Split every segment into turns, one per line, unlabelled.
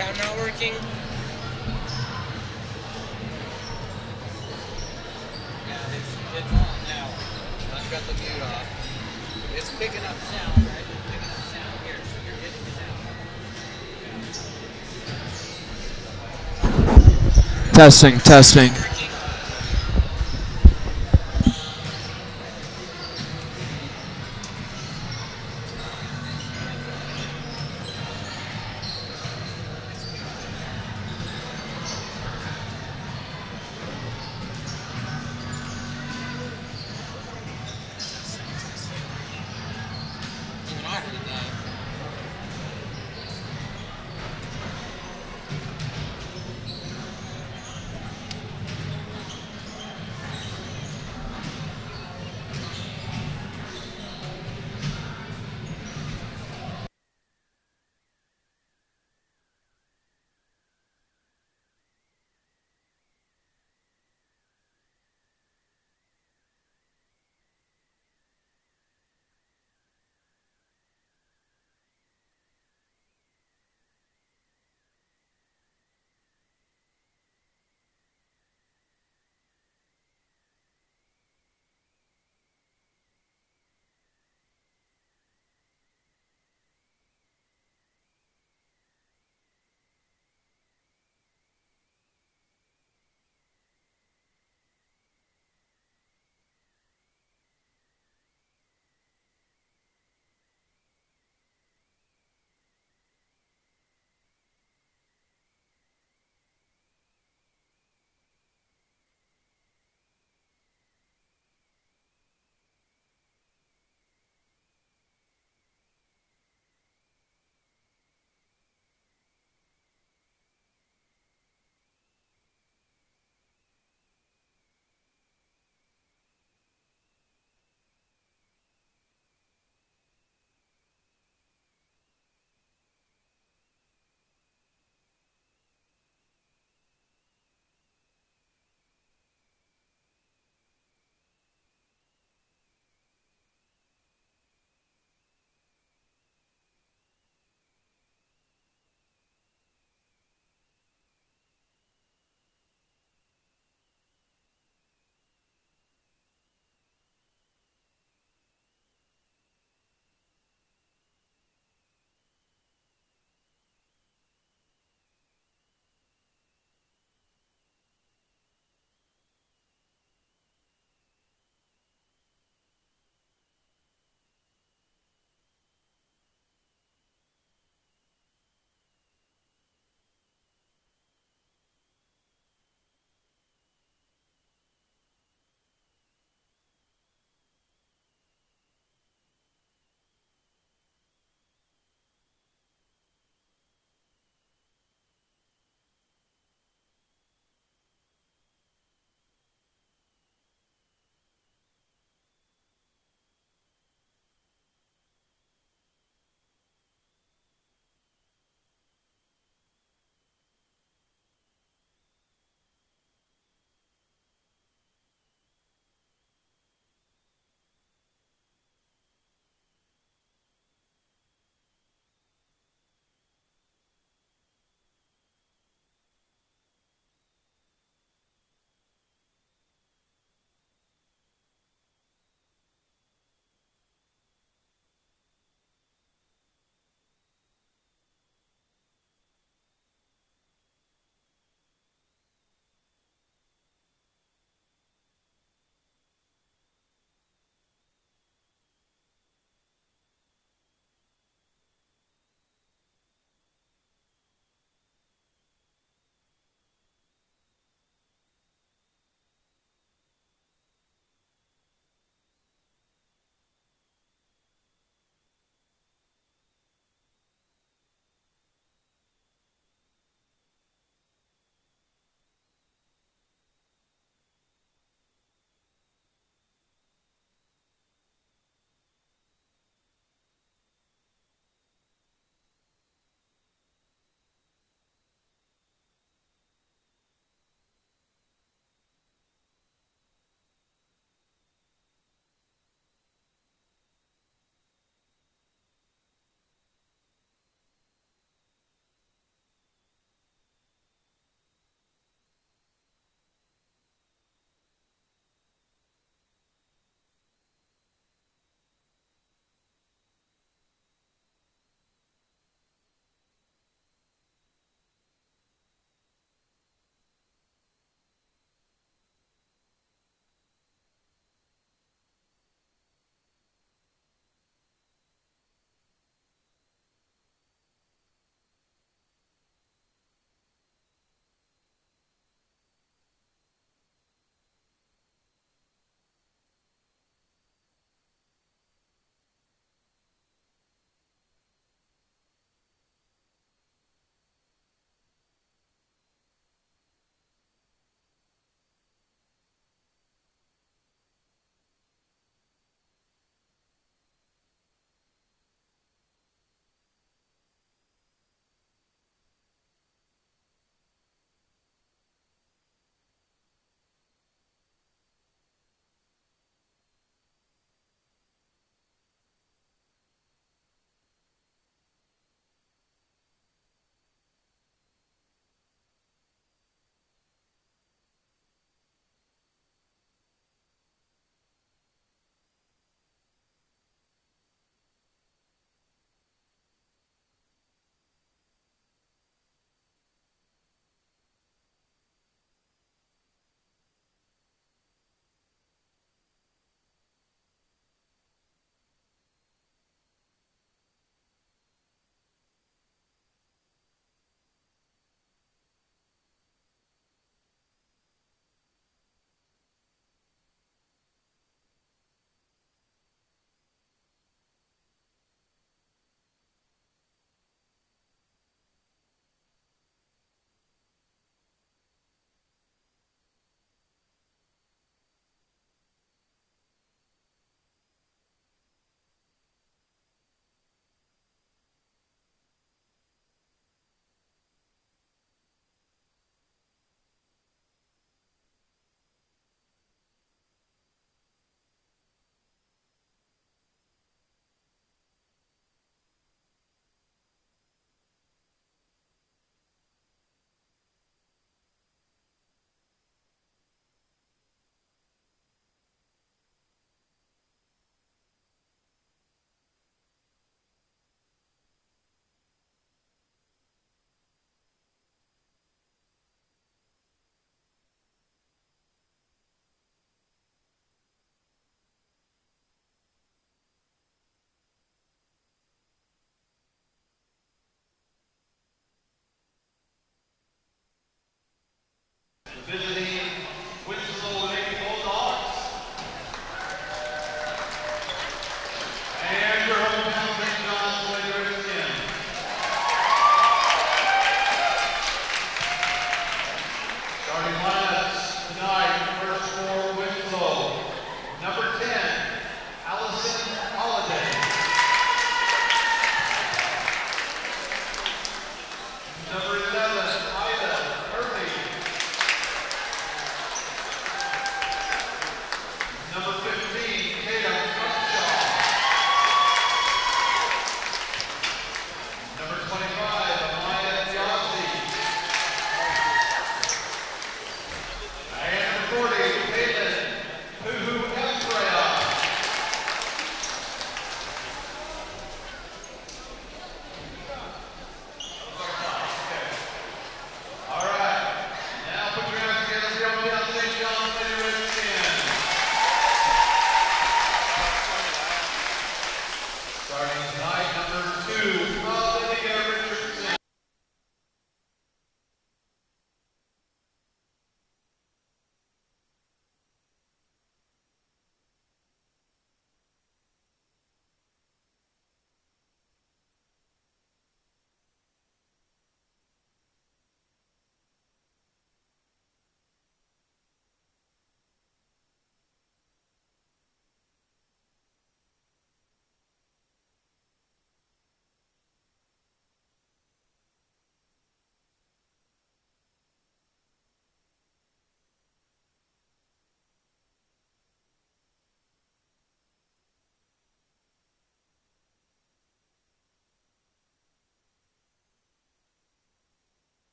sound not working?
Yeah, it's on now. I've got the mute off. It's picking up sound, right? It's picking up sound here, so you're getting sound.
Testing, testing.
Even I heard that.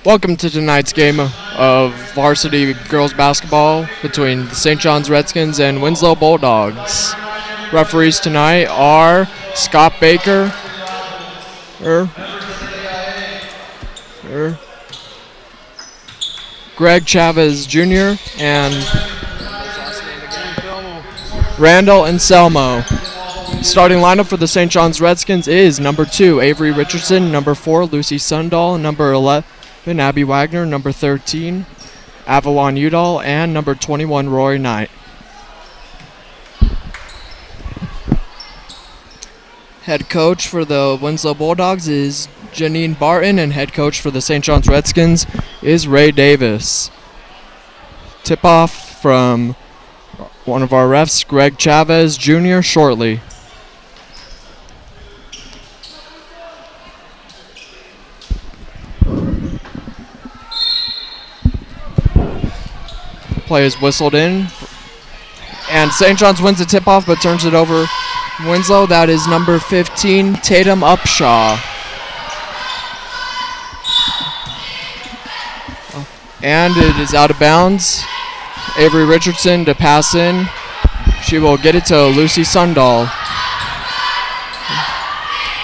Welcome to tonight's game of varsity girls basketball between the St. John's Redskins and Winslow Bulldogs. Referees tonight are Scott Baker, Greg Chavez Jr., and Randall Anselmo. Starting lineup for the St. John's Redskins is number 2, Avery Richardson, number 4, Lucy Sundahl, number 11, Abby Wagner, number 13, Avalon Udall, and number 21, Rory Knight. Head coach for the Winslow Bulldogs is Janine Barton, and head coach for the St. John's Redskins is Ray Davis. Tip-off from one of our refs, Greg Chavez Jr., shortly. Play is whistled in, and St. John's wins the tip-off but turns it over Winslow. That is number 15, Tatum Upshaw. And it is out of bounds. Avery Richardson to pass in. She will get it to Lucy Sundahl.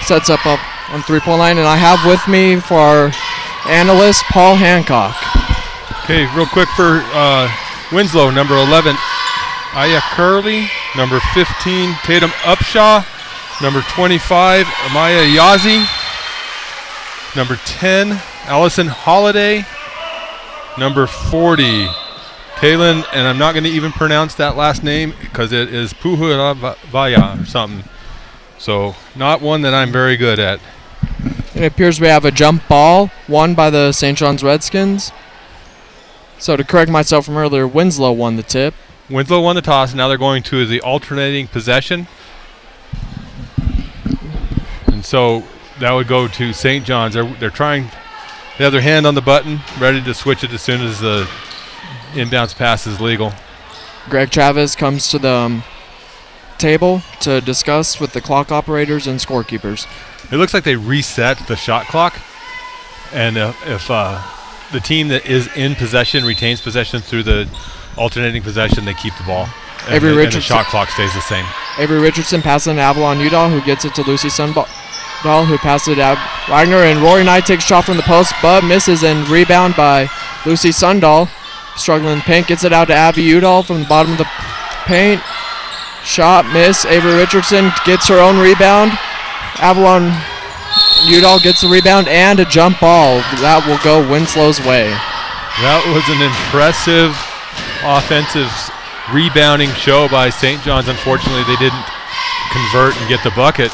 Sets up on three-point line, and I have with me for our analyst, Paul Hancock.
Okay, real quick for Winslow, number 11, Aya Curley, number 15, Tatum Upshaw, number 25, Amaya Yazi, number 10, Allison Holiday, number 40, Taylin, and I'm not going to even pronounce that last name because it is Puhuravaya or something. So not one that I'm very good at.
It appears we have a jump ball won by the St. John's Redskins. So to correct myself from earlier, Winslow won the tip.
Winslow won the toss. Now they're going to the alternating possession. And so that would go to St. John's. They're trying, they have their hand on the button, ready to switch it as soon as the inbounds pass is legal.
Greg Chavez comes to the table to discuss with the clock operators and scorekeepers.
It looks like they reset the shot clock. And if the team that is in possession retains possession through the alternating possession, they keep the ball. And the shot clock stays the same.
Avery Richardson passes to Avalon Udall, who gets it to Lucy Sundahl, who passes it to Wagner, and Rory Knight takes shot from the post, but misses, and rebound by Lucy Sundahl. Struggling in the paint, gets it out to Abby Udall from the bottom of the paint. Shot, miss. Avery Richardson gets her own rebound. Avalon Udall gets the rebound and a jump ball. That will go Winslow's way.
That was an impressive offensive rebounding show by St. John's. Unfortunately, they didn't convert and get the bucket,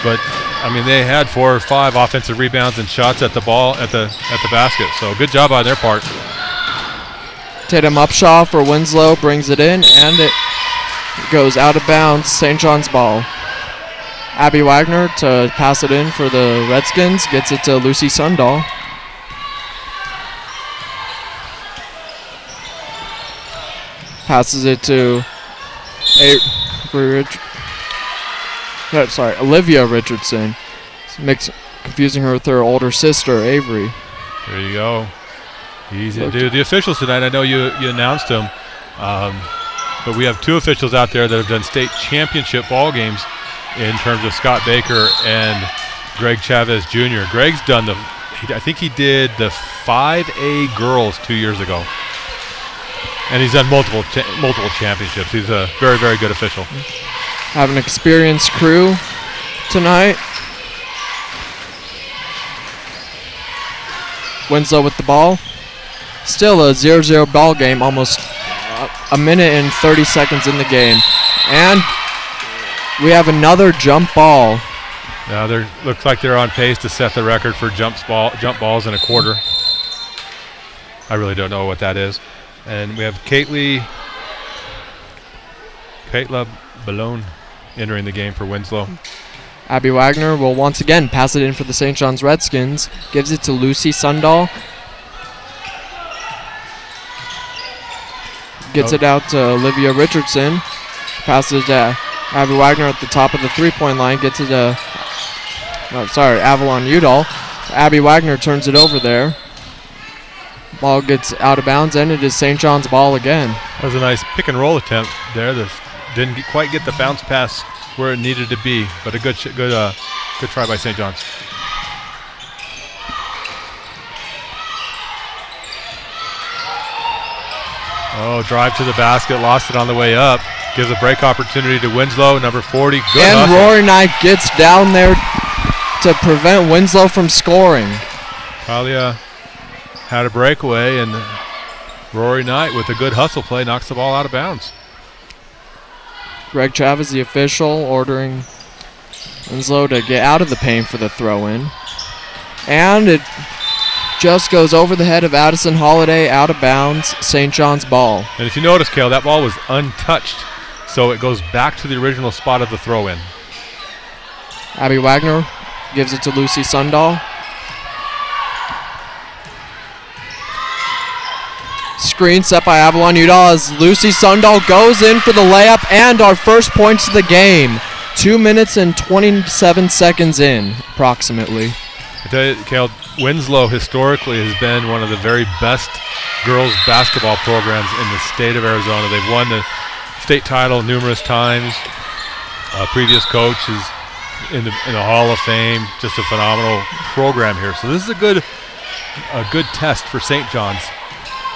but I mean they had 4 or 5 offensive rebounds and shots at the ball at the basket. So good job on their part.
Tatum Upshaw for Winslow brings it in, and it goes out of bounds. St. John's ball. Abby Wagner to pass it in for the Redskins, gets it to Lucy Sundahl. Passes it to Olivia Richardson. Confusing her with her older sister, Avery.
There you go. Easy to do. The officials tonight, I know you announced them, but we have 2 officials out there that have done state championship ball games in terms of Scott Baker and Greg Chavez Jr. Greg's done I think he did the 5A girls 2 years ago. And he's done multiple championships. He's a very, very good official.
Have an experienced crew tonight. Winslow with the ball. Still a 0-0 ball game, almost a minute and 30 seconds in the game. And we have another jump ball.
Now looks like they're on pace to set the record for jump balls in a quarter. I really don't know what that is. And we have Caitlin Ballone entering the game for Winslow.
Abby Wagner will once again pass it in for the St. John's Redskins. Gives it to Lucy Sundahl. Gets it out to Olivia Richardson. Passes to Abby Wagner at the top of the three-point line. Gets it to, Avalon Udall. Abby Wagner turns it over there. Ball gets out of bounds, and it is St. John's ball again.
That was a nice pick and roll attempt there. This didn't quite get the bounce pass where it needed to be, but a good try by St. John's. Oh, drive to the basket, lost it on the way up. Gives a break opportunity to Winslow, number 40. Good
and
hustle.
Rory Knight gets down there to prevent Winslow from scoring.
Talia had a breakaway, and Rory Knight with a good hustle play knocks the ball out of bounds.
Greg Chavez, the official, ordering Winslow to get out of the paint for the throw-in. And it just goes over the head of Addison Holiday, out of bounds, St. John's ball.
And if you notice, Cale, that ball was untouched, so it goes back to the original spot of the throw-in.
Abby Wagner gives it to Lucy Sundahl. Screen set by Avalon Udall as Lucy Sundahl goes in for the layup and our first points of the game. 2 minutes and 27 seconds in, approximately.
I tell you, Cale, Winslow historically has been one of the very best girls basketball programs in the state of Arizona. They've won the state title numerous times. Previous coach is in the Hall of Fame. Just a phenomenal program here. So this is a good test for St. John's.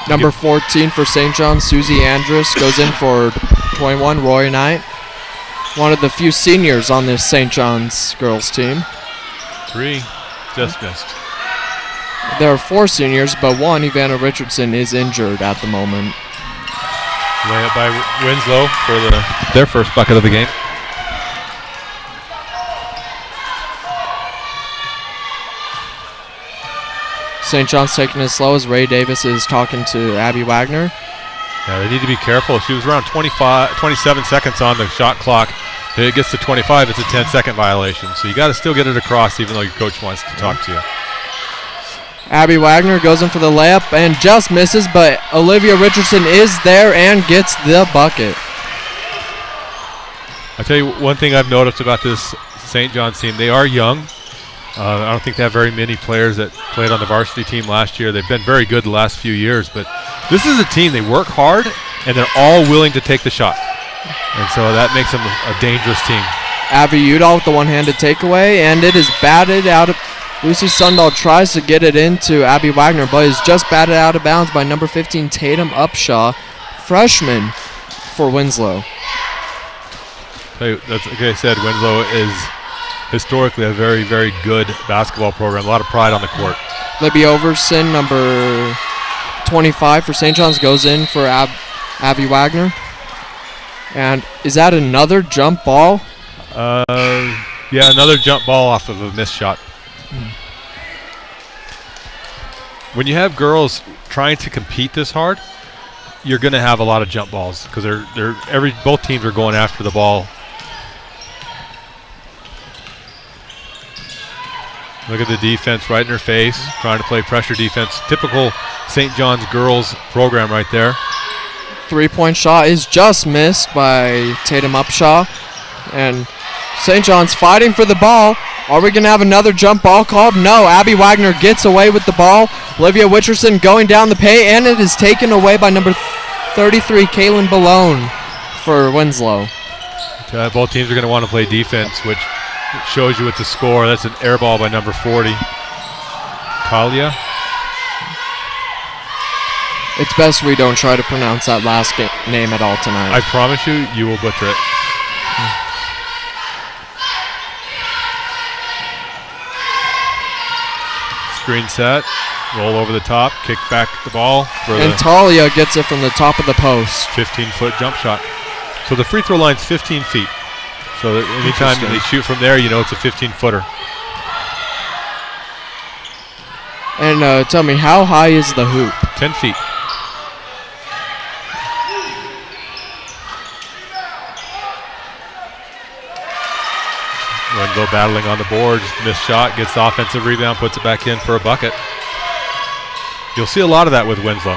Number 14 for St. John's, Susie Andrus, goes in for 21, Roy Knight. One of the few seniors on this St. John's girls team.
3, just missed.
There are 4 seniors, but one, Ivana Richardson, is injured at the moment.
Layup by Winslow for their first bucket of the game.
St. John's taking it slow as Ray Davis is talking to Abby Wagner.
Yeah, they need to be careful. She was around 27 seconds on the shot clock. If it gets to 25, it's a 10-second violation. So you got to still get it across even though your coach wants to talk to you.
Abby Wagner goes in for the layup and just misses, but Olivia Richardson is there and gets the bucket.
I'll tell you one thing I've noticed about this St. John's team. They are young. I don't think they have very many players that played on the varsity team last year. They've been very good the last few years, but this is a team, they work hard, and they're all willing to take the shot. And so that makes them a dangerous team.
Abby Udall with the one-handed takeaway, and it is batted out of... Lucy Sundahl tries to get it into Abby Wagner, but is just batted out of bounds by number 15, Tatum Upshaw, freshman for Winslow.
That's like I said, Winslow is historically a very, very good basketball program. A lot of pride on the court.
Libby Overson, number 25 for St. John's, goes in for Abby Wagner. And is that another jump ball?
Yeah, another jump ball off of a missed shot. When you have girls trying to compete this hard, you're going to have a lot of jump balls because both teams are going after the ball. Look at the defense right in her face, trying to play pressure defense. Typical St. John's girls program right there.
3-point shot is just missed by Tatum Upshaw. And St. John's fighting for the ball. Are we going to have another jump ball called? No. Abby Wagner gets away with the ball. Olivia Richardson going down the paint, and it is taken away by number 33, Kaylin Balone for Winslow.
Both teams are going to want to play defense, which shows you with the score. That's an air ball by number 40. Talia.
It's best we don't try to pronounce that last name at all tonight.
I promise you will butcher it. Screen set, roll over the top, kick back the ball.
And Talia gets it from the top of the post.
15-foot jump shot. So the free throw line's 15 feet. So that anytime they shoot from there, you know it's a 15-footer.
And tell me, how high is the hoop?
10 feet. Winslow battling on the boards, missed shot, gets the offensive rebound, puts it back in for a bucket. You'll see a lot of that with Winslow.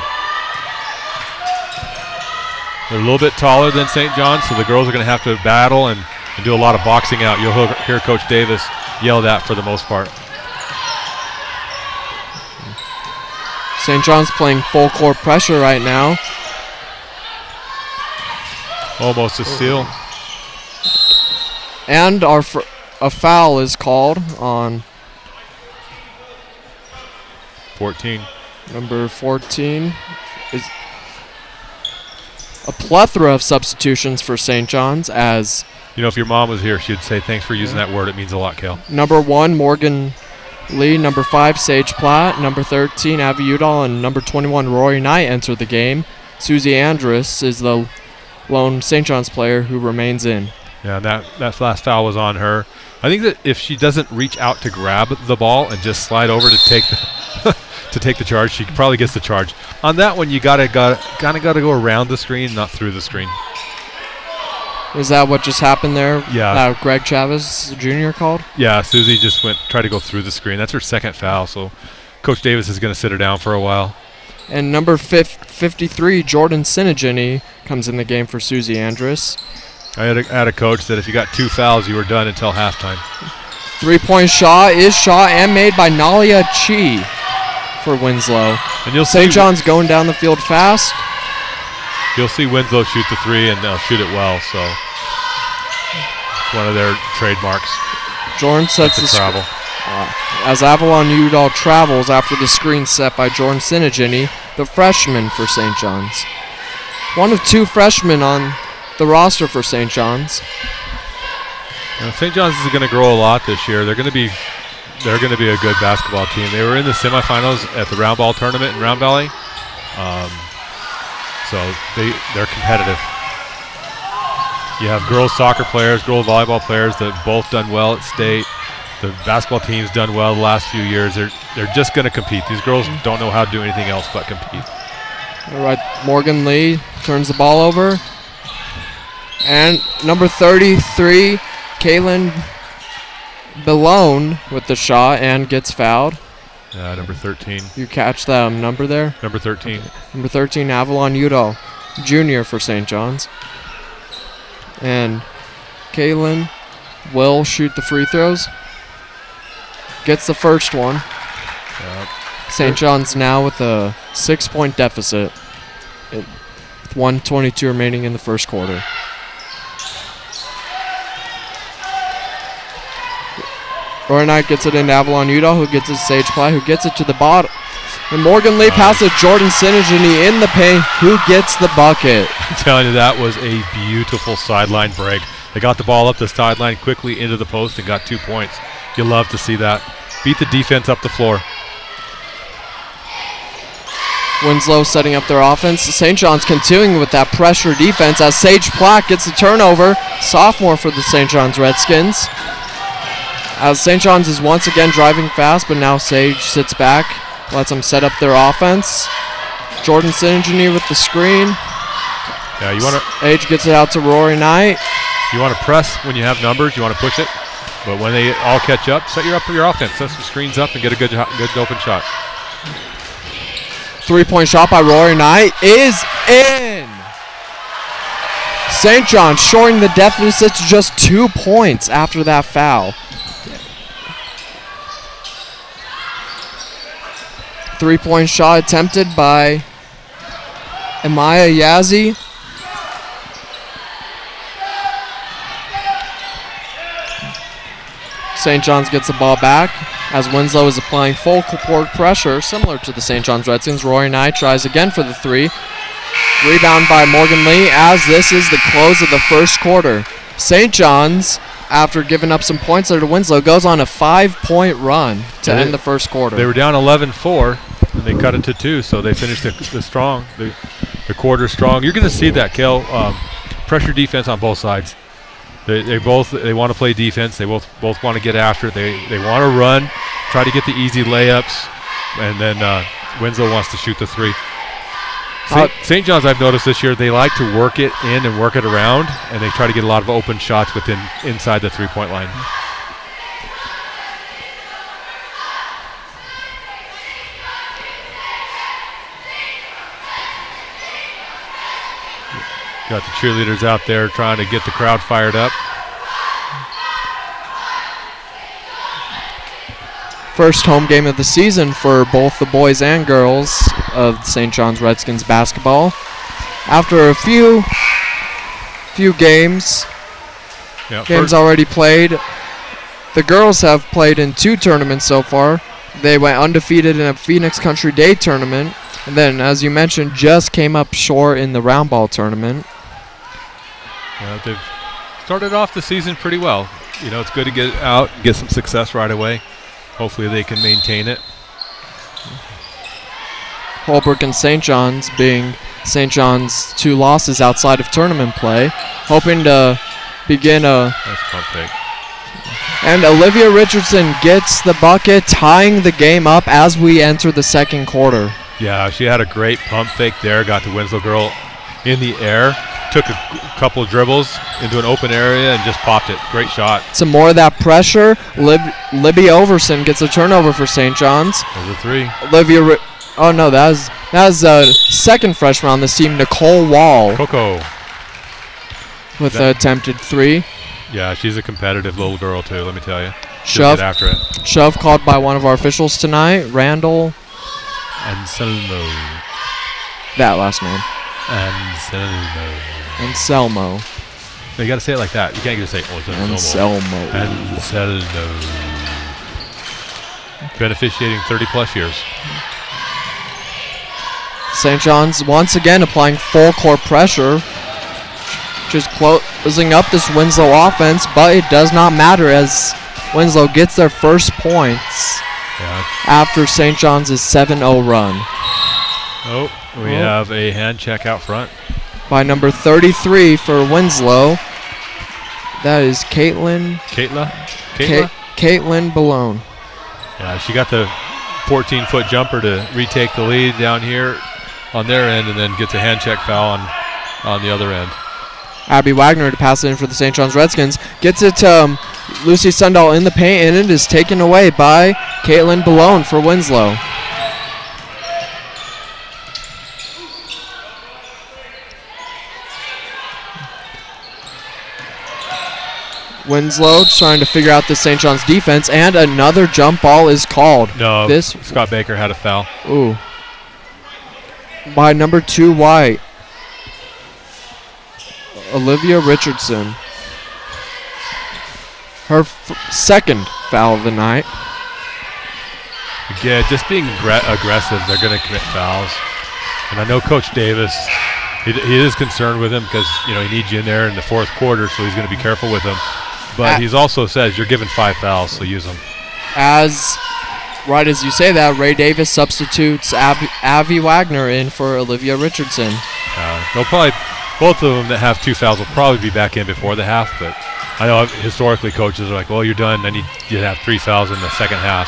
They're a little bit taller than St. John's, so the girls are going to have to battle and do a lot of boxing out. You'll hear Coach Davis yell that for the most part.
St. John's playing full court pressure right now.
Almost a steal.
And a foul is called on
14.
number 14. Is a plethora of substitutions for St. John's as
You know, if your mom was here, she'd say thanks for using that word. It means a lot, Kel.
number 1, Morgan Lee, number 5, Sage Platt, number 13, Avi Udall, and number 21, Rory Knight enter the game. Susie Andrus is the lone St. John's player who remains in.
Yeah, that last foul was on her. I think that if she doesn't reach out to grab the ball and just slide over to take the to take the charge, she probably gets the charge. On that one, you gotta go around the screen, not through the screen.
Is that what just happened there?
Yeah.
Greg Chavez Jr. called?
Yeah, Susie just tried to go through the screen. That's her second foul, so Coach Davis is going to sit her down for a while.
And number 53, Jordan Sinigini, comes in the game for Susie Andrus.
I had a coach that if you got 2 fouls, you were done until halftime.
3-point shot is shot and made by Nalia Chi for Winslow.
And you'll
St.
see
John's going down the field fast.
You'll see Winslow shoot the 3, and they'll shoot it well. So it's one of their trademarks.
Jordan sets the
travel.
as Avalon Udall travels after the screen set by Jordan Sinigini, the freshman for St. John's. One of 2 freshmen on the roster for St. John's.
St. John's is going to grow a lot this year. They're going to be a good basketball team. They were in the semifinals at the Round Ball tournament in Round Valley. So they're competitive. You have girls soccer players, girls volleyball players that both done well at state. The basketball team's done well the last few years. They're just going to compete. These girls don't know how to do anything else but compete.
All right, Morgan Lee turns the ball over. And number 33, Kaylin Belone with the shot and gets fouled.
Number 13.
You catch that number there?
Number 13.
Number 13, Avalon Udall Jr. for St. John's. And Kaylin will shoot the free throws. Gets the first one. St. John's now with a 6-point deficit with 1:22 remaining in the first quarter. Rory Knight gets it into Avalon Udall, who gets it to Sage Platt, who gets it to the bottom. And Morgan Lee passes Jordan Sinigini in the paint, who gets the bucket.
I'm telling you, that was a beautiful sideline break. They got the ball up the sideline quickly into the post and got 2 points. You love to see that. Beat the defense up the floor.
Winslow setting up their offense. St. John's continuing with that pressure defense as Sage Platt gets the turnover. Sophomore for the St. John's Redskins. As St. John's is once again driving fast, but now Sage sits back, lets them set up their offense. Jordan Sinigini with the screen.
Yeah, you want to.
Sage gets it out to Rory Knight.
You want to press when you have numbers. You want to push it, but when they all catch up, set your offense. Set some screens up and get a good open shot.
3-point shot by Rory Knight is in. St. John's shorting the deficit to just 2 points after that foul. 3-point shot attempted by Amaya Yazzie. St. John's gets the ball back as Winslow is applying full court pressure, similar to the St. John's Redskins. Rory Knight tries again for the 3. Rebound by Morgan Lee as this is the close of the first quarter. St. John's, after giving up some points there to Winslow, goes on a 5-point run to end the first quarter.
They were down 11-4, and they cut it to 2, so they finished the quarter strong. You're going to see that, Kel. Pressure defense on both sides. They want to play defense. They both want to get after it. They want to run, try to get the easy layups, and then Winslow wants to shoot the 3. St. John's, I've noticed this year, they like to work it in and work it around, and they try to get a lot of open shots inside the 3-point line. Got the cheerleaders out there trying to get the crowd fired up.
first home game of the season for both the boys and girls of St. John's Redskins basketball. After a few games already played, the girls have played in 2 tournaments so far. They went undefeated in a Phoenix Country Day tournament, and then, as you mentioned, just came up short in the round ball tournament.
They've started off the season pretty well. It's good to get out and get some success right away. Hopefully they can maintain it.
Holbrook and St. John's being St. John's 2 losses outside of tournament play, hoping to begin a...
Nice pump fake.
And Olivia Richardson gets the bucket, tying the game up as we enter the second quarter.
Yeah, she had a great pump fake there, got the Winslow girl in the air, took a couple of dribbles into an open area and just popped it. Great shot.
Some more of that pressure. Libby Overson gets a turnover for St. John's.
There's a 3.
That was a second freshman on this team, Nicole Wall.
Coco.
With the attempted 3.
Yeah, she's a competitive little girl too, let me tell you.
Shove.
Get after it.
Shove called by one of our officials tonight, Randall.
Anselmo.
That last name. Anselmo.
No, you got to say it like that. You can't just say
Anselmo.
Anselmo. Been officiating 30-plus years.
St. John's once again applying full court pressure. Just closing up this Winslow offense, but it does not matter as Winslow gets their first points after St. John's 7-0 run.
We have a hand check out front.
By number 33 for Winslow. That is Caitlin Balone.
Yeah, she got the 14-foot jumper to retake the lead down here on their end and then gets a hand check foul on the other end.
Abby Wagner to pass it in for the St. John's Redskins. Gets it to Lucy Sundahl in the paint, and it is taken away by Caitlin Balone for Winslow. Winslow trying to figure out the St. John's defense, and another jump ball is called.
No, Scott Baker had a foul.
Ooh. By number 2 White. Olivia Richardson. Her second foul of the night.
Again, just being aggressive, they're going to commit fouls. And I know Coach Davis, he is concerned with him because he needs you in there in the fourth quarter, so he's going to be careful with him. But he's also says you're given 5 fouls, so use them.
Right as you say that, Ray Davis substitutes Abby Wagner in for Olivia Richardson.
They'll probably... Both of them that have 2 fouls will probably be back in before the half, but I know historically coaches are like, well, you're done. I need you to have 3 fouls in the second half.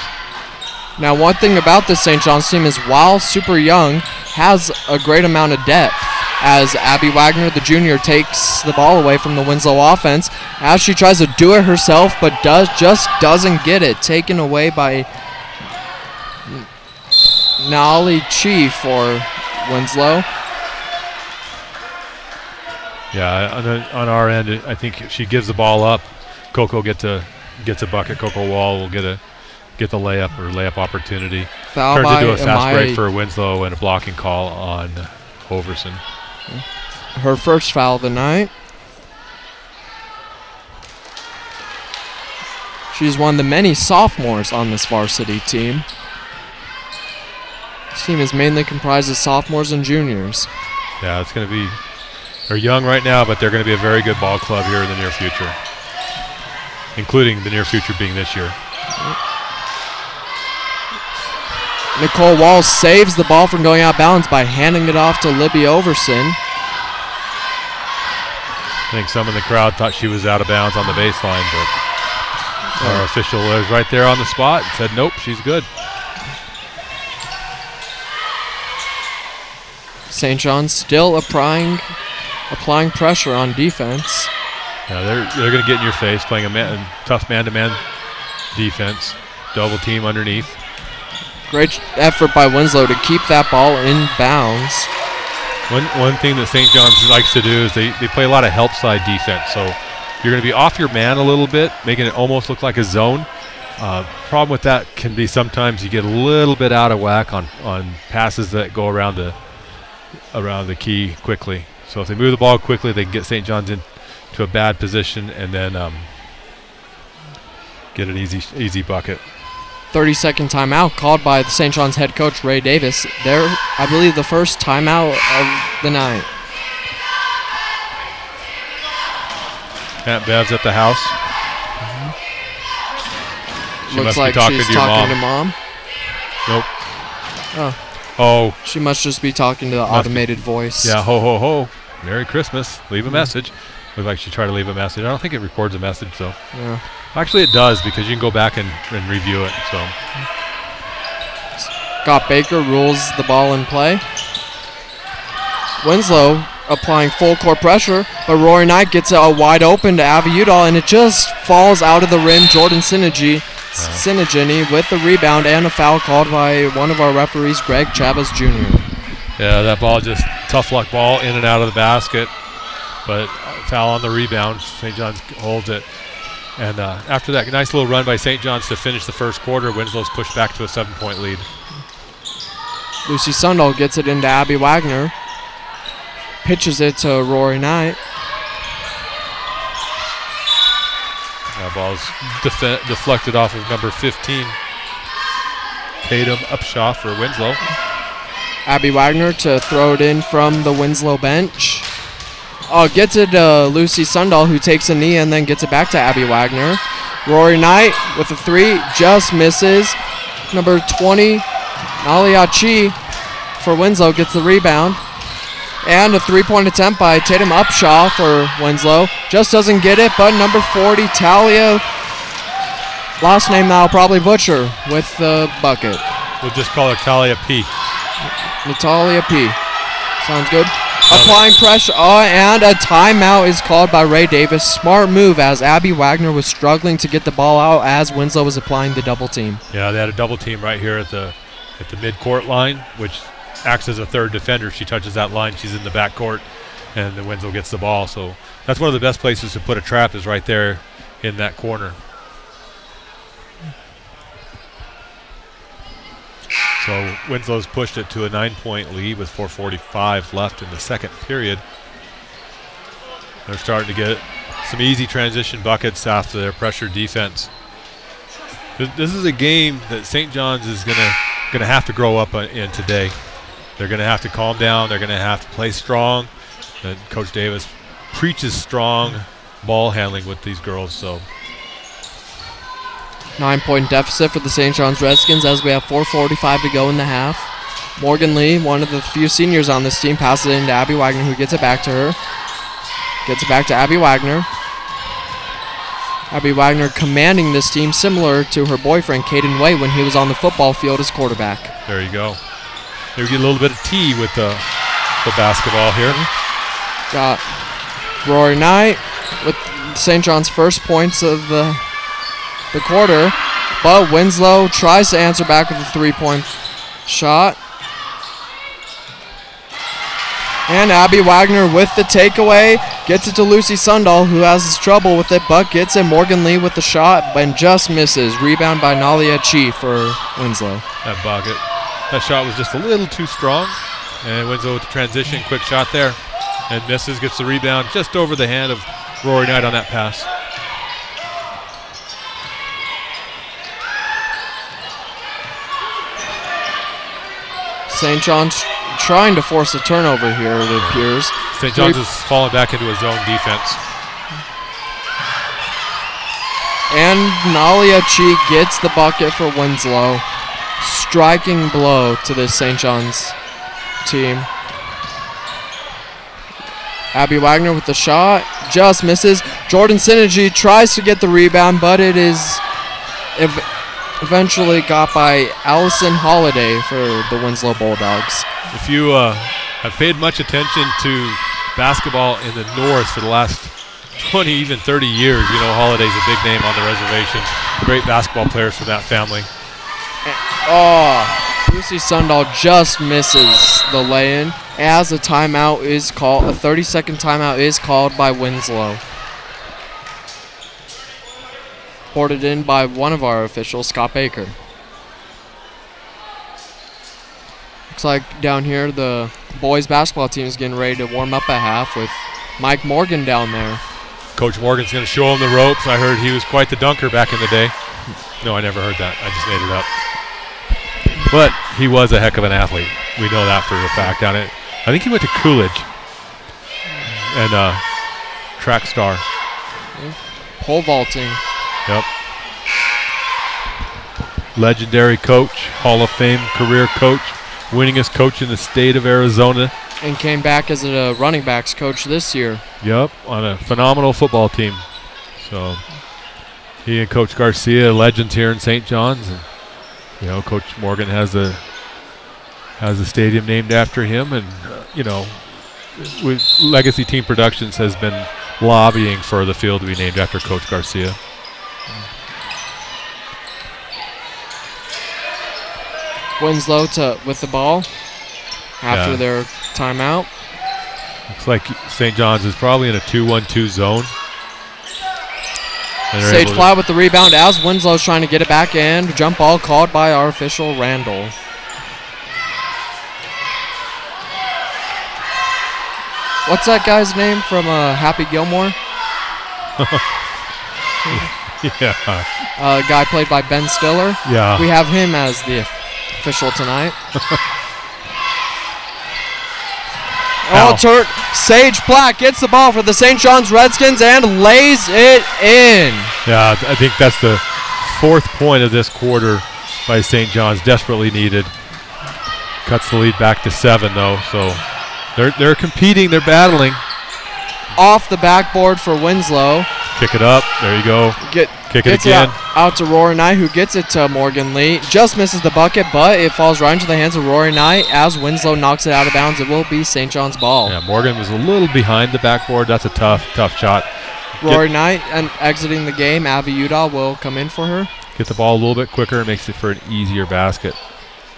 Now, one thing about this St. John's team is while super young, has a great amount of depth. As Abby Wagner, the junior, takes the ball away from the Winslow offense, as she tries to do it herself, but just doesn't get it. Taken away by Nali Chi for Winslow.
Yeah, on our end, I think if she gives the ball up, Coco gets a bucket. Coco Wall will get the layup opportunity.
Foul
Turns into a fast
Amaya.
break for Winslow and a blocking call on Hoverson.
Her first foul of the night. She's one of the many sophomores on this varsity team. This team is mainly comprised of sophomores and juniors.
Yeah, it's going to be... They're young right now, but they're going to be a very good ball club here in the near future, including the near future being this year.
Nicole Wall saves the ball from going out of bounds by handing it off to Libby Overson.
I think some in the crowd thought she was out of bounds on the baseline, but our official was right there on the spot and said, nope, she's good.
St. John's still applying pressure on defense.
Yeah, they're going to get in your face, playing a tough man-to-man defense, double team underneath.
Great effort by Winslow to keep that ball in bounds.
One thing that St. John's likes to do is they play a lot of help side defense. So you're going to be off your man a little bit, making it almost look like a zone. Problem with that can be sometimes you get a little bit out of whack on passes that go around the key quickly. So if they move the ball quickly, they can get St. John's into a bad position and then get an easy bucket.
30-second timeout called by the St. John's head coach, Ray Davis. They're, I believe, the first timeout of the night.
Aunt Bev's at the house. She
Looks
must
like
be talking
she's
to your
talking to Mom.
Nope.
Oh,
Oh,
she must just be talking to the automated voice.
yeah, ho, ho, ho. Merry Christmas. Leave a message. Looks like she tried to leave a message. I don't think it records a message, so.
Yeah.
Actually, it does because you can go back and review it, so.
Scott Baker rules the ball in play. Winslow applying full court pressure, but Rory Knight gets it wide open to Avi Udall, and it just falls out of the rim. Jordan Sinigini with the rebound and a foul called by one of our referees, Greg Chavez Jr.
Yeah, that ball just tough luck ball in and out of the basket, but foul on the rebound. St. John's holds it. And after that nice little run by St. John's to finish the first quarter, Winslow's pushed back to a 7-point lead.
Lucy Sundahl gets it into Abby Wagner. Pitches it to Rory Knight.
That ball's deflected off of number 15. Tatum Upshaw for Winslow.
Abby Wagner to throw it in from the Winslow bench. Gets it to Lucy Sundahl, who takes a knee and then gets it back to Abby Wagner. Rory Knight with a three, just misses. Number 20, Nalia Chi for Winslow gets the rebound. And a three-point attempt by Tatum Upshaw for Winslow. Just doesn't get it, but number 40, Talia, last name I'll probably butcher, with the bucket.
We'll just call her Talia P.
Natalia P. Sounds good. Applying pressure, and a timeout is called by Ray Davis. Smart move as Abby Wagner was struggling to get the ball out as Winslow was applying the double team.
Yeah, they had a double team right here at the mid-court line, which acts as a third defender. She touches that line, she's in the back court, and the Winslow gets the ball. So that's one of the best places to put a trap is right there in that corner. So Winslow's pushed it to a 9-point lead with 4:45 left in the second period. They're starting to get some easy transition buckets after their pressure defense. This is a game that St. John's is gonna have to grow up in today. They're gonna have to calm down. They're gonna have to play strong. And Coach Davis preaches strong ball handling with these girls. So
9-point deficit for the St. John's Redskins as we have 4:45 to go in the half. Morgan Lee, one of the few seniors on this team, passes it into Abby Wagner, who gets it back to her. Gets it back to Abby Wagner. Abby Wagner commanding this team similar to her boyfriend, Caden Way, when he was on the football field as quarterback.
there you go. There we get a little bit of tea with the basketball here.
Got Rory Knight with St. John's first points of the quarter, but Winslow tries to answer back with a three-point shot. And Abby Wagner with the takeaway, gets it to Lucy Sundahl, who has trouble with it, but gets it. Morgan Lee with the shot, and just misses. Rebound by Nalia Chi for Winslow.
That bucket. That shot was just a little too strong. And Winslow with the transition, quick shot there. And misses, gets the rebound just over the hand of Rory Knight on that pass.
St. John's trying to force a turnover here, it appears.
St. John's is falling back into a zone defense.
And Nalia Chi gets the bucket for Winslow. Striking blow to this St. John's team. Abby Wagner with the shot, just misses. Jordan Synergy tries to get the rebound, but it is eventually got by Allison Holiday for the Winslow Bulldogs.
If you have paid much attention to basketball in the North for the last 20, even 30 years, you know Holiday's a big name on the reservation. Great basketball players for that family.
Lucy Sundahl just misses the lay-in as a timeout is called. A 30-second timeout is called by Winslow. Boarded in by one of our officials, Scott Baker. Looks like down here the boys basketball team is getting ready to warm up at half with Mike Morgan down there.
Coach Morgan's going to show him the ropes. I heard he was quite the dunker back in the day. No, I never heard that. I just made it up. But he was a heck of an athlete. We know that for a fact down it. I think he went to Coolidge and track star.
Pole vaulting.
Yep. Legendary coach, Hall of Fame career coach, winningest coach in the state of Arizona.
And came back as a running backs coach this year.
Yep, on a phenomenal football team. So he and Coach Garcia, legends here in St. John's. And, you know, Coach Morgan has a stadium named after him. And, you know, with Legacy Team Productions has been lobbying for the field to be named after Coach Garcia.
Winslow with the ball after their timeout.
Looks like St. John's is probably in a 2-1-2 zone.
Sage Platt with the rebound as Winslow's trying to get it back in. Jump ball called by our official, Randall. What's that guy's name from Happy Gilmore?
Yeah.
Guy played by Ben Stiller.
Yeah.
We have him as the official tonight. Sage Platt gets the ball for the St. John's Redskins and lays it in.
Yeah, I think that's the fourth point of this quarter by St. John's, desperately needed. Cuts the lead back to 7, though, so they're competing, they're battling.
Off the backboard for Winslow.
Kick it up, there you go. Kick it again.
Out to Rory Knight, who gets it to Morgan Lee. Just misses the bucket, but it falls right into the hands of Rory Knight as Winslow knocks it out of bounds. It will be St. John's ball.
Yeah, Morgan was a little behind the backboard. That's a tough shot.
Rory Knight and exiting the game. Avi Udall will come in for her.
Get the ball a little bit quicker, makes it for an easier basket.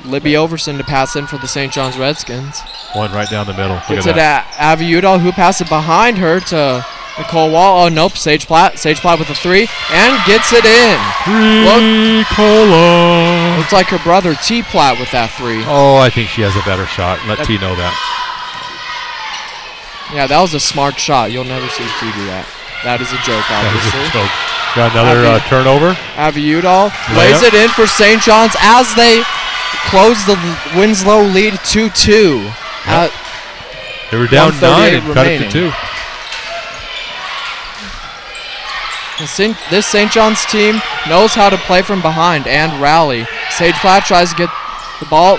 Libby Overson to pass in for the St. John's Redskins.
One right down the middle.
Gets it at Avi Udall, who passes behind her to Nicole Wall. Oh, nope. Sage Platt with a 3 and gets it in. Looks like her brother T. Platt with that 3.
Oh, I think she has a better shot. Let T know that.
Yeah, that was a smart shot. You'll never see T do that. That is a joke, obviously.
Got another turnover.
Avi Udall lays it in for St. John's as they close the Winslow lead 2-2.
Yep. They were down 9 and cut it to 2.
This St. John's team knows how to play from behind and rally. Sage Platt tries to get the ball.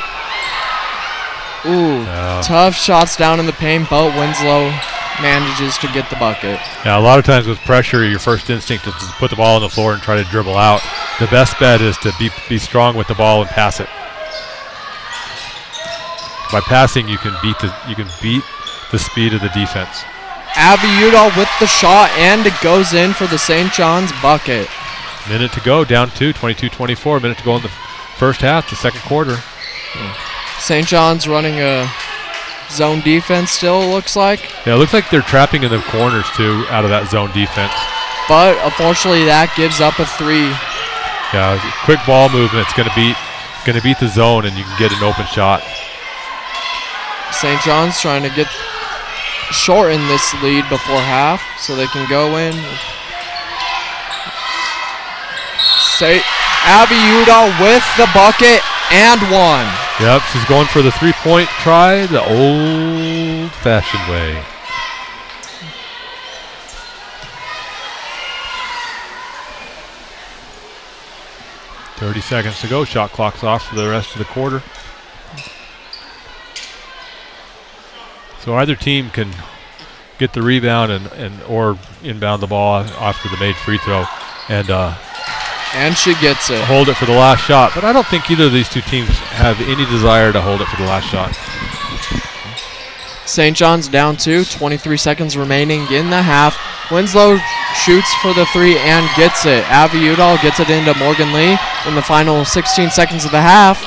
Tough shots down in the paint, but Winslow manages to get the bucket.
Yeah, a lot of times with pressure, your first instinct is to put the ball on the floor and try to dribble out. The best bet is to be strong with the ball and pass it. By passing, you can beat the speed of the defense.
Avi Udall with the shot, and it goes in for the St. John's bucket.
Minute to go, down 2, 22-24. Minute to go in the first half, the second quarter.
St. John's running a zone defense still, it looks like.
Yeah, it looks like they're trapping in the corners, too, out of that zone defense.
But, unfortunately, that gives up a 3.
Yeah, quick ball movement. It's going to beat the zone, and you can get an open shot.
St. John's trying to shorten this lead before half so they can go in. Avi Udall with the bucket and 1.
Yep, she's going for the 3-point try the old-fashioned way. $30 seconds to go. Shot clock's off for the rest of the quarter. So either team can get the rebound or inbound the ball after the made free throw
and she gets it.
Hold it for the last shot. But I don't think either of these two teams have any desire to hold it for the last shot.
St. John's down 2, 23 seconds remaining in the half. Winslow shoots for the 3 and gets it. Avi Udall gets it into Morgan Lee in the final 16 seconds of the half.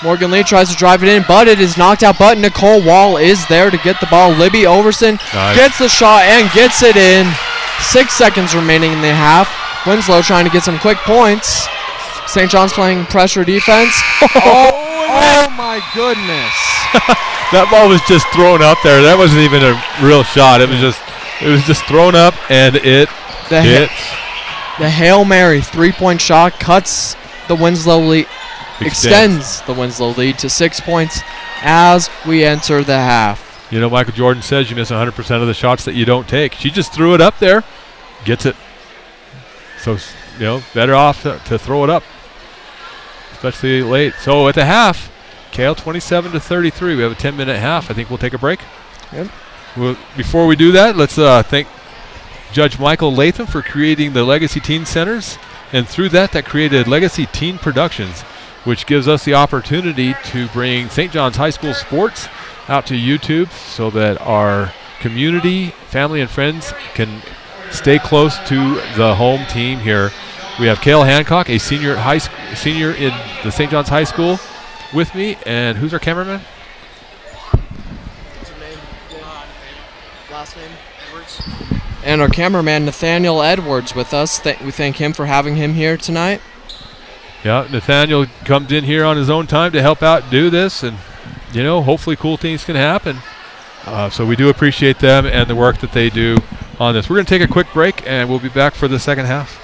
Morgan Lee tries to drive it in, but it is knocked out. But Nicole Wall is there to get the ball. Libby Overson gets the shot and gets it in. 6 seconds remaining in the half. Winslow trying to get some quick points. St. John's playing pressure defense. Oh my goodness.
That ball was just thrown up there. That wasn't even a real shot. It was just thrown up, and it hits.
The Hail Mary 3-point shot cuts the Winslow lead, extends the Winslow lead to 6 points as we enter the half.
You know, Michael Jordan says you miss 100% of the shots that you don't take. She just threw it up there, gets it. So, better off to throw it up, especially late. So at the half, Kale 27-33. We have a 10-minute half. I think we'll take a break.
Yep.
Before we do that, let's thank Judge Michael Latham for creating the Legacy Teen Centers, and through that created Legacy Teen Productions, which gives us the opportunity to bring St. John's High School sports out to YouTube so that our community, family, and friends can stay close to the home team here. We have Kale Hancock, a senior in the St. John's High School, with me, and who's our cameraman?
What's your name? Last name? Edwards. And our cameraman Nathaniel Edwards with us. We thank him for having him here tonight.
Yeah, Nathaniel comes in here on his own time to help out do this, and hopefully cool things can happen. So we do appreciate them and the work that they do on this. We're going to take a quick break, and we'll be back for the second half.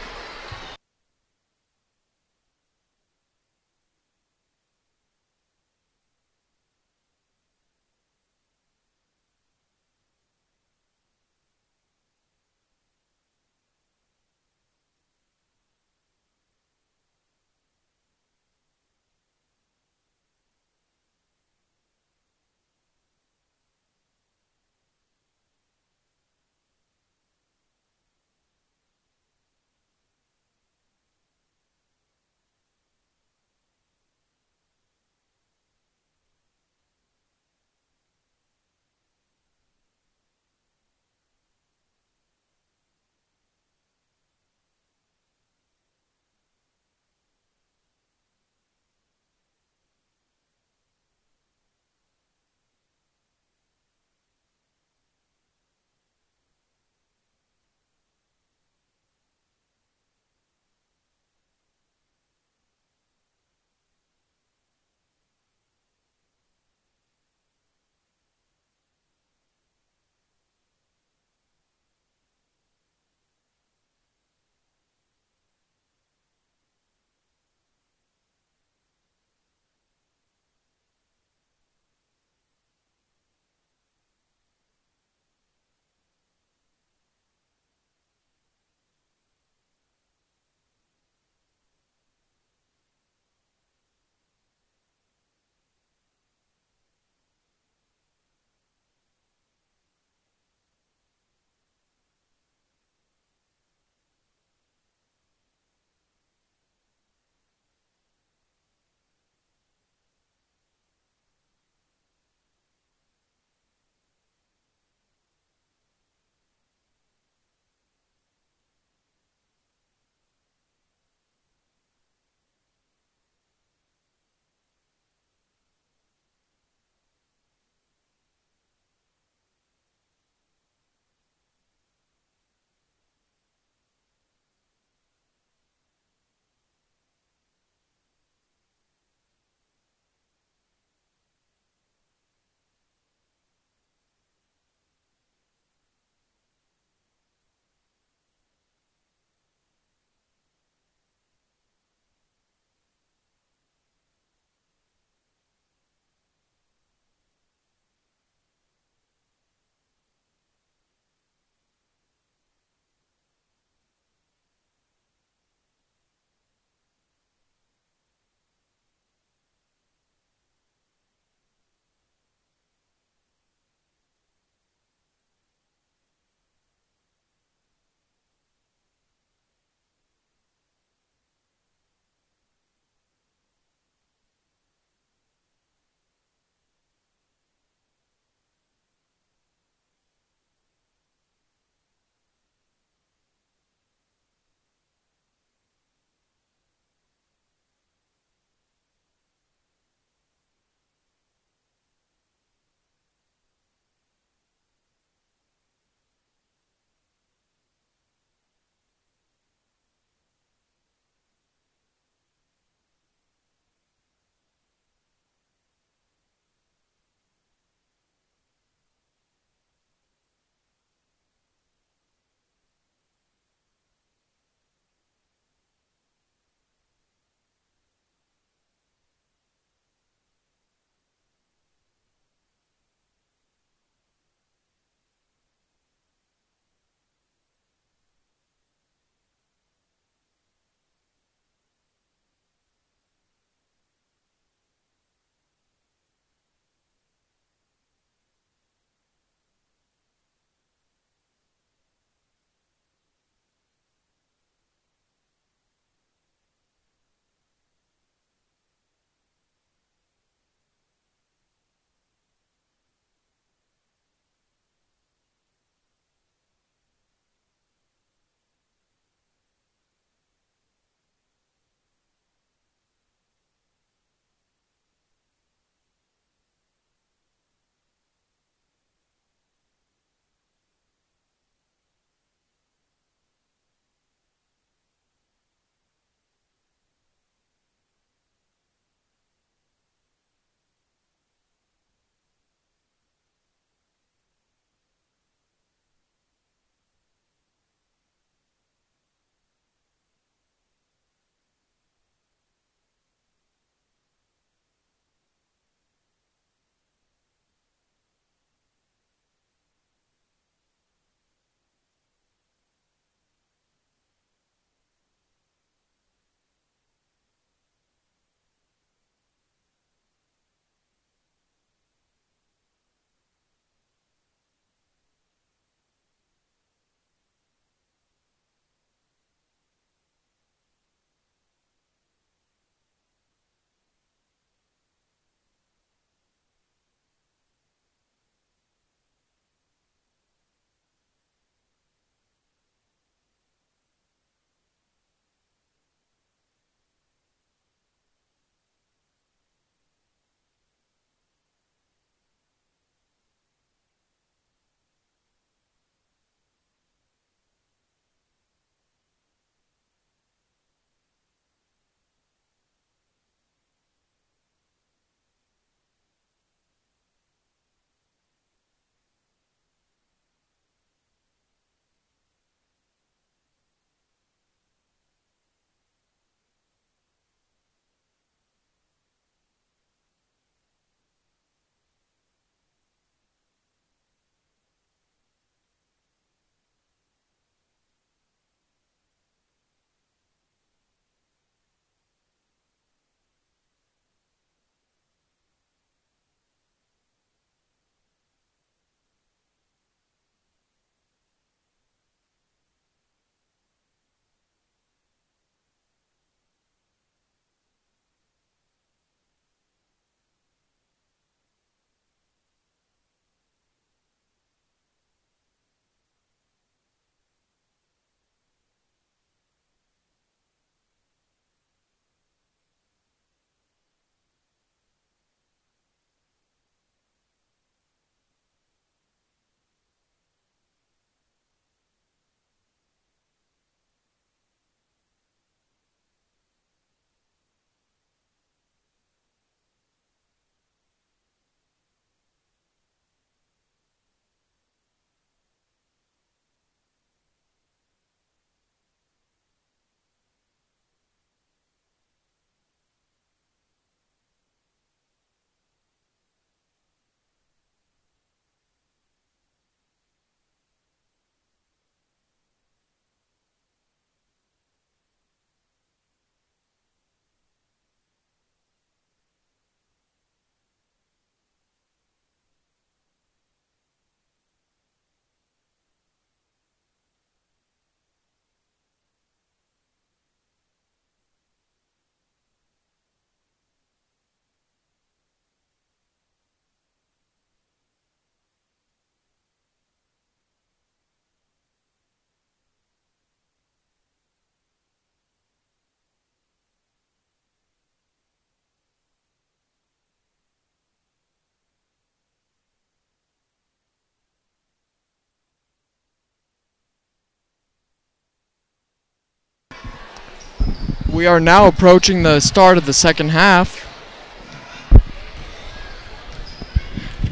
We are now approaching the start of the second half.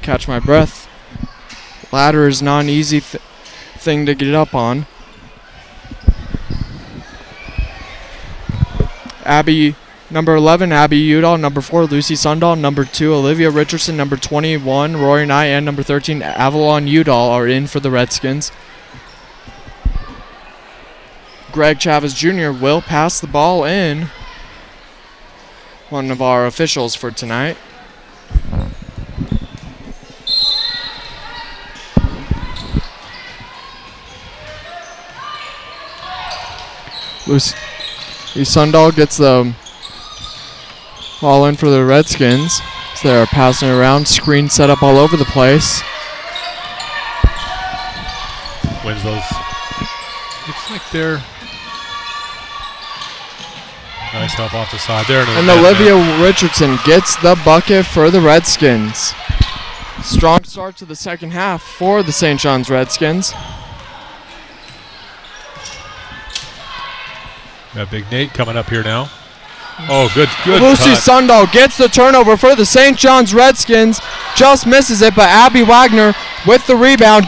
Catch my breath. Ladder is not an easy thing to get up on. Number 11, Abby Udall. Number 4, Lucy Sundahl. Number 2, Olivia Richardson. Number 21, Rory Knight. And number 13, Avalon Udall are in for the Redskins. Greg Chavez Jr. will pass the ball in. One of our officials for tonight. Lucy Sundahl gets the ball in for the Redskins. So they're passing it around. Screen set up all over the place.
Winslow's. Looks like they're. Nice help off the side there.
And Olivia Richardson gets the bucket for the Redskins. Strong start to the second half for the St. John's Redskins.
Got Big Nate coming up here now. Oh, good
Lucy
cut.
Sundahl gets the turnover for the St. John's Redskins. Just misses it, but Abby Wagner with the rebound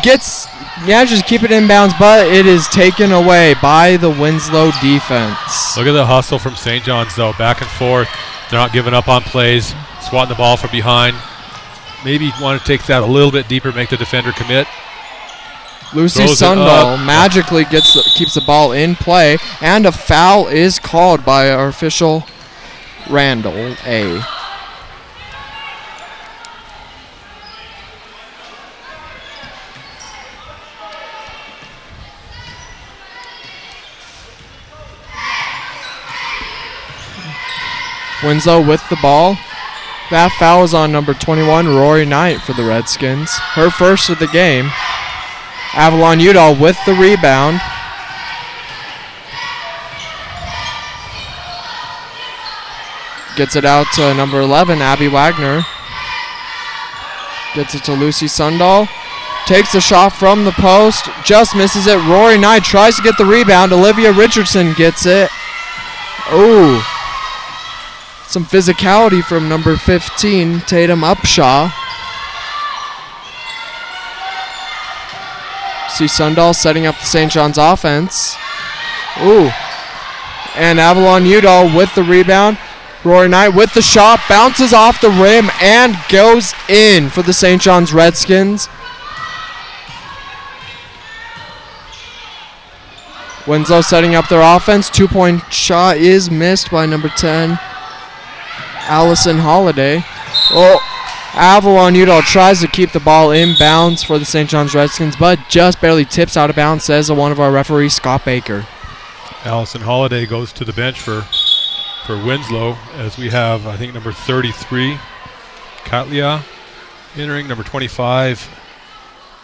manages to keep it inbounds, but it is taken away by the Winslow defense.
Look at the hustle from St. John's, though. Back and forth. They're not giving up on plays. Swatting the ball from behind. Maybe want to take that a little bit deeper, make the defender commit.
Lucy Sundahl magically keeps the ball in play, and a foul is called by our official, Randall A. Winslow with the ball. That foul is on number 21, Rory Knight for the Redskins. Her first of the game. Avalon Udall with the rebound. Gets it out to number 11, Abby Wagner. Gets it to Lucy Sundahl. Takes the shot from the post. Just misses it. Rory Knight tries to get the rebound. Olivia Richardson gets it. Ooh. Some physicality from number 15, Tatum Upshaw. See Sundahl setting up the St. John's offense. Ooh. And Avalon Udall with the rebound. Rory Knight with the shot. Bounces off the rim and goes in for the St. John's Redskins. Winslow setting up their offense. 2-point shot is missed by number 10. Allison Holiday. Oh, Avalon Udall tries to keep the ball in bounds for the St. John's Redskins, but just barely tips out of bounds, says one of our referees, Scott Baker.
Allison Holiday goes to the bench for Winslow, as we have, I think, number 33, Katlia, entering. Number 25,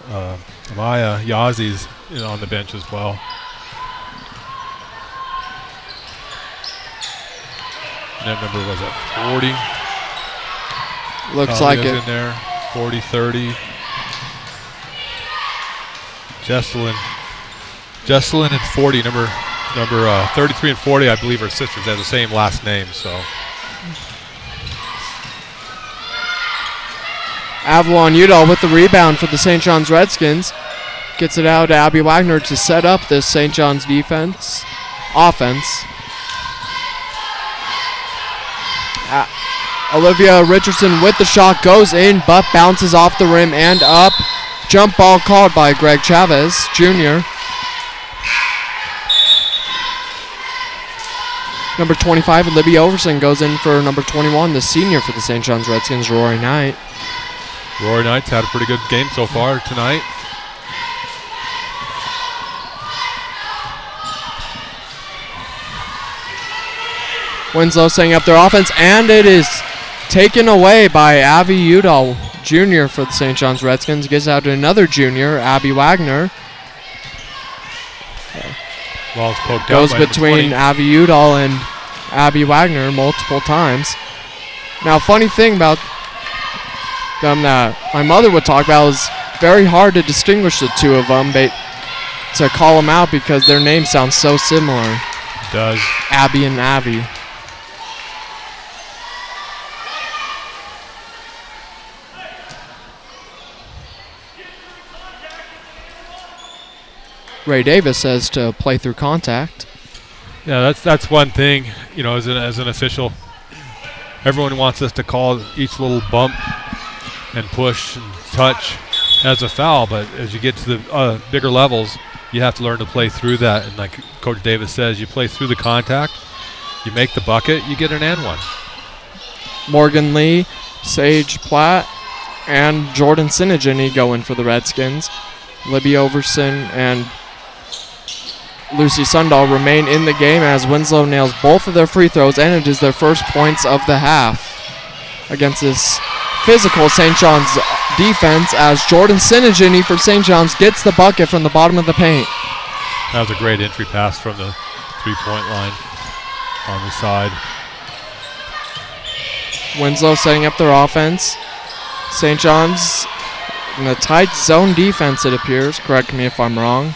Amaya Yazi's on the bench as well. That number was at 40.
Looks like it.
In there, 40, 30. Jesselyn and 40, number 33 and 40, I believe, are sisters. They have the same last name, so.
Avalon Udall with the rebound for the St. John's Redskins. Gets it out to Abby Wagner to set up this St. John's offense. Olivia Richardson with the shot, goes in, but bounces off the rim and up. Jump ball called by Greg Chavez Jr. Number 25, Libby Overson, goes in for number 21, the senior for the St. John's Redskins, Rory Knight.
Rory Knight's had a pretty good game so far tonight.
Winslow setting up their offense, and it is taken away by Abby Udall Jr. for the St. John's Redskins. Gets out to another junior, Abby Wagner.
Ball's poked
goes
out by
between Abby Udall and Abby Wagner multiple times. Now, funny thing about them that my mother would talk about is very hard to distinguish the two of them, to call them out because their names sound so similar.
Does.
Abby and Abby. Ray Davis says to play through contact.
Yeah, that's one thing, you know, as an official. Everyone wants us to call each little bump and push and touch as a foul, but as you get to the bigger levels, you have to learn to play through that. And like Coach Davis says, you play through the contact, you make the bucket, you get an and one.
Morgan Lee, Sage Platt, and Jordan Sinigini go in for the Redskins. Libby Overson and Lucy Sundahl remain in the game as Winslow nails both of their free throws, and it is their first points of the half against this physical St. John's defense as Jordan Sinigini for St. John's gets the bucket from the bottom of the paint.
That was a great entry pass from the three-point line on the side.
Winslow setting up their offense. St. John's in a tight zone defense, it appears. Correct me if I'm wrong.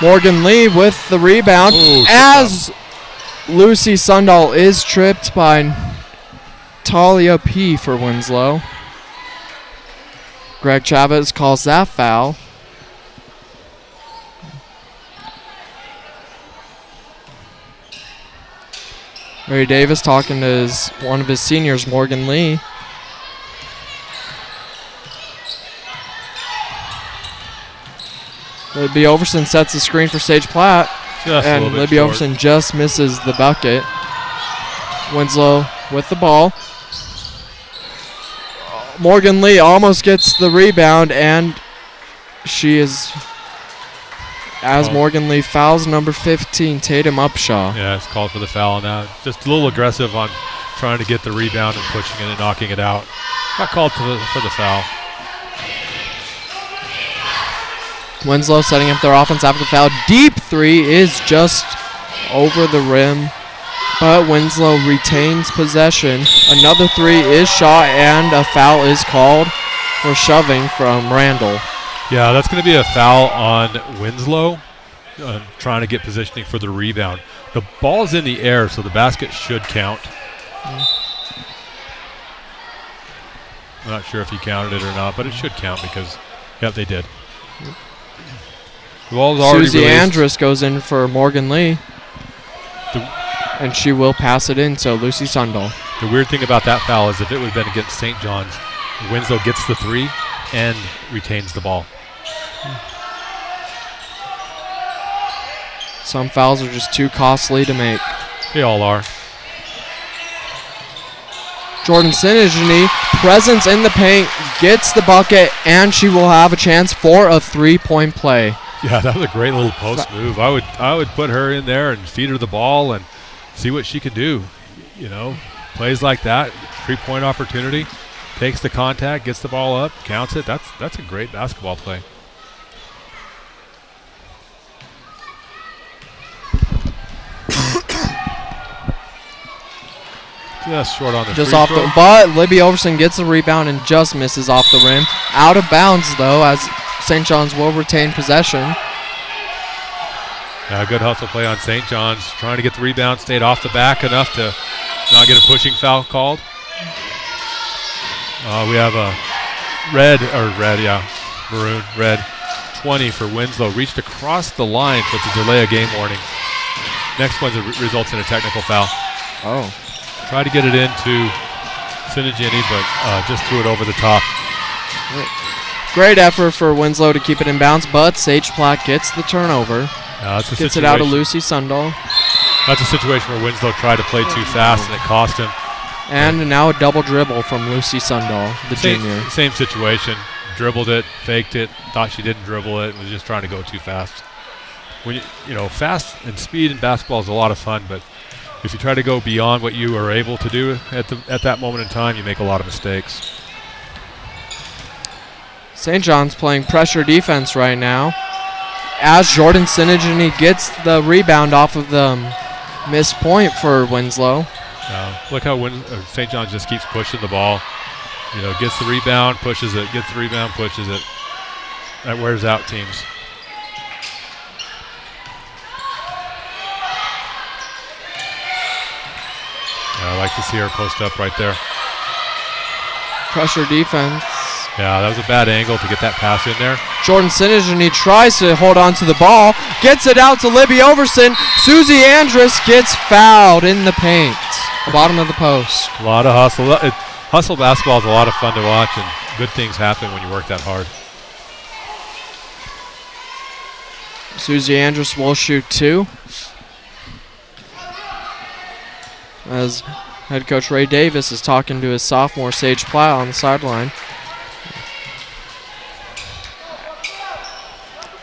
Morgan Lee with the rebound as Lucy Sundahl is tripped by Talia P. for Winslow. Greg Chavez calls that foul. Ray Davis talking to one of his seniors, Morgan Lee. Libby Overson sets the screen for Sage Platt, and Libby Overson just misses the bucket. Winslow with the ball. Morgan Lee almost gets the rebound, and she is, as Morgan Lee fouls number 15, Tatum Upshaw.
Yeah, it's called for the foul now. Just a little aggressive on trying to get the rebound and pushing it and knocking it out. Not called for the foul.
Winslow setting up their offense after the foul. Deep three is just over the rim, but Winslow retains possession. Another three is shot, and a foul is called for shoving from Randall.
Yeah, that's going to be a foul on Winslow, trying to get positioning for the rebound. The ball's in the air, so the basket should count. I'm not sure if he counted it or not, but it should count because, yep, they did. The ball's already
Susie
released.
Andrus goes in for Morgan Lee, and she will pass it in to Lucy Sundahl.
The weird thing about that foul is if it would have been against St. John's, Winslow gets the three and retains the ball.
Some fouls are just too costly to make.
They all are.
Jordan Sinigini, presence in the paint, gets the bucket, and she will have a chance for a three-point play.
Yeah, that was a great little post move. I would put her in there and feed her the ball and see what she could do. You know, plays like that, three-point opportunity, takes the contact, gets the ball up, counts it. That's a great basketball play. Just short on the
just
free
off
throw.
the, but Libby Overson gets the rebound and just misses off the rim. Out of bounds though, as St. John's will retain possession.
Yeah, good hustle play on St. John's, trying to get the rebound, stayed off the back enough to not get a pushing foul called. We have a maroon, red 20 for Winslow. Reached across the line, so it's a delay of game warning. Next one results in a technical foul.
Oh.
Tried to get it into Sinigini, but just threw it over the top.
Great effort for Winslow to keep it in bounds, but Sage Platt gets the turnover. Gets it out of Lucy Sundahl.
That's a situation where Winslow tried to play too fast, and it cost him.
And now a double dribble from Lucy Sundahl, the junior.
Same situation. Dribbled it, faked it, thought she didn't dribble it, and was just trying to go too fast. When you know, fast and speed in basketball is a lot of fun, but if you try to go beyond what you are able to do at that moment in time, you make a lot of mistakes.
St. John's playing pressure defense right now, as Jordan Sinigini gets the rebound off of the missed point for Winslow.
Look how St. John's just keeps pushing the ball. You know, gets the rebound, pushes it, gets the rebound, pushes it. That wears out teams.
like to see her post up right there.
Pressure defense.
Yeah, that was a bad angle to get that pass in there.
Jordan Sininger, he tries to hold on to the ball. Gets it out to Libby Overson. Susie Andrus gets fouled in the paint. Bottom of the post.
A lot of hustle. Hustle basketball is a lot of fun to watch, and good things happen when you work that hard.
Susie Andrus will shoot 2. As head coach Ray Davis is talking to his sophomore Sage Plow on the sideline.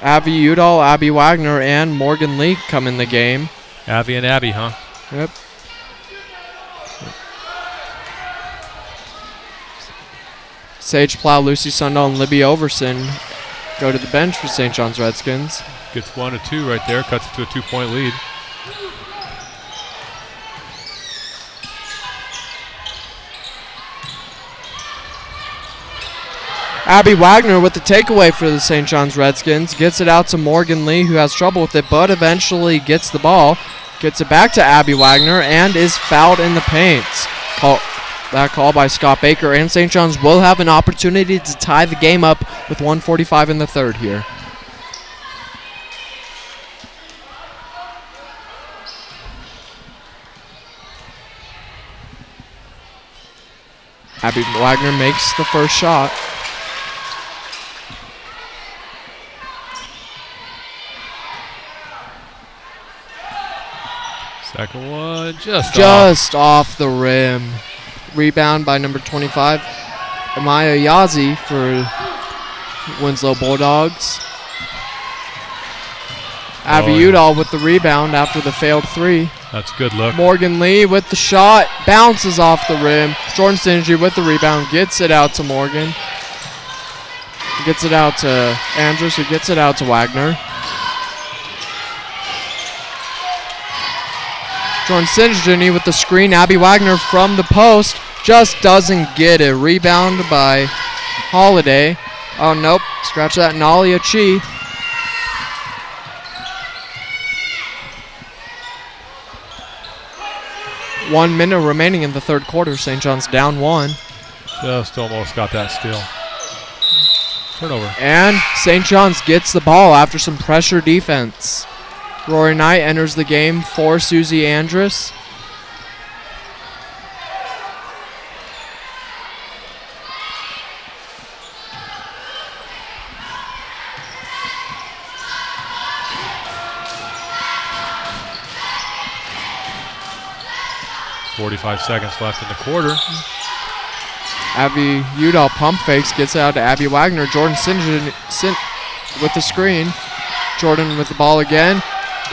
Abby Udall, Abby Wagner, and Morgan Lee come in the game.
Abby and Abby, huh?
Yep. Sage Plow, Lucy Sundahl, and Libby Overson go to the bench for St. John's Redskins.
Gets 1 of 2 right there, cuts it to a 2-point lead.
Abby Wagner with the takeaway for the St. John's Redskins. Gets it out to Morgan Lee, who has trouble with it, but eventually gets the ball. Gets it back to Abby Wagner and is fouled in the paint. That call by Scott Baker, and St. John's will have an opportunity to tie the game up with 1:45 in the third here. Abby Wagner makes the first shot.
Second one, just
off the rim. Rebound by number 25, Amaya Yazi for Winslow Bulldogs. Abby Udall with the rebound after the failed 3.
That's a good look.
Morgan Lee with the shot, bounces off the rim. Jordan Singer with the rebound, gets it out to Morgan. Gets it out to Andrews, who gets it out to Wagner. Jordan Singer with the screen. Abby Wagner from the post just doesn't get it. Rebound by Holiday. Oh, nope. Scratch that. Nalia Chi. One minute remaining in the third quarter. St. John's down 1.
Just almost got that steal. Turnover.
And St. John's gets the ball after some pressure defense. Rory Knight enters the game for Susie Andrus.
.45 seconds left in the quarter.
Abby Udall pump fakes, gets it out to Abby Wagner. Jordan Singer with the screen. Jordan with the ball again.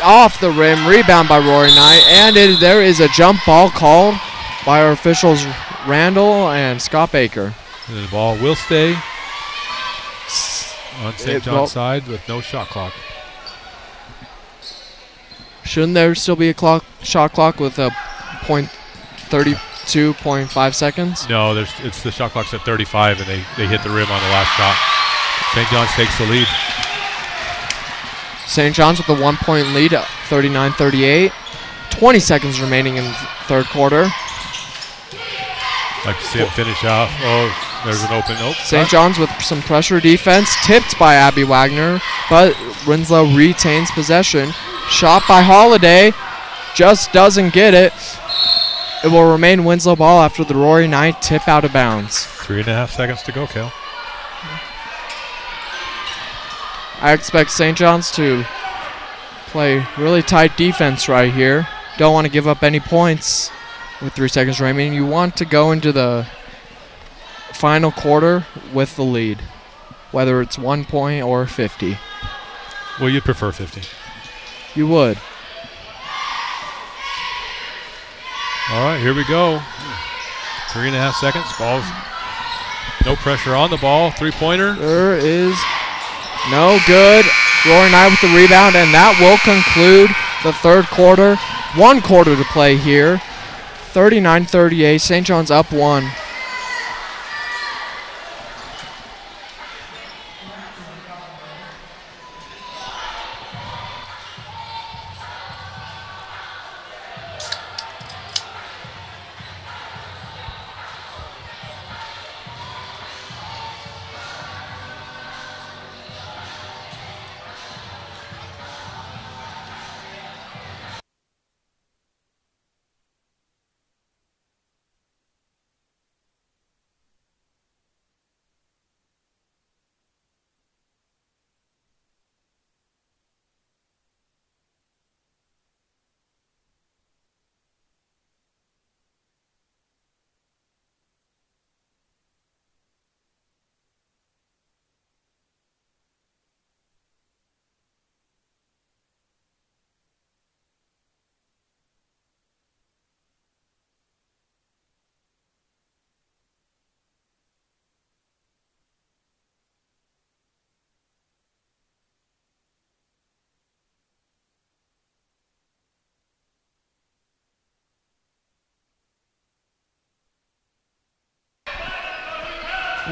Off the rim, rebound by Rory Knight, and there is a jump ball called by our officials Randall and Scott Baker.
And the ball will stay on St. John's side with no shot clock.
Shouldn't there still be a shot clock with a 32.5 seconds?
No, it's the shot clock's at 35, and they hit the rim on the last shot. St. John's takes the lead.
St. John's with a 1-point lead, 39-38. 20 seconds remaining in the third quarter.
Like to see him finish off. Oh, there's an open.
St. John's with some pressure defense, tipped by Abby Wagner, but Winslow retains possession. Shot by Holiday, just doesn't get it. It will remain Winslow ball after the Rory Knight tip out of bounds.
3.5 seconds to go, Cal.
I expect St. John's to play really tight defense right here. Don't want to give up any points with 3 seconds remaining. You want to go into the final quarter with the lead, whether it's 1 point or 50.
Well, you'd prefer 50.
You would.
All right, here we go. 3.5 seconds. Ball's no pressure on the ball. 3-pointer.
There is no good. Rory Knight with the rebound, and that will conclude the third quarter. 1 quarter to play here. 39-38. St. John's up 1.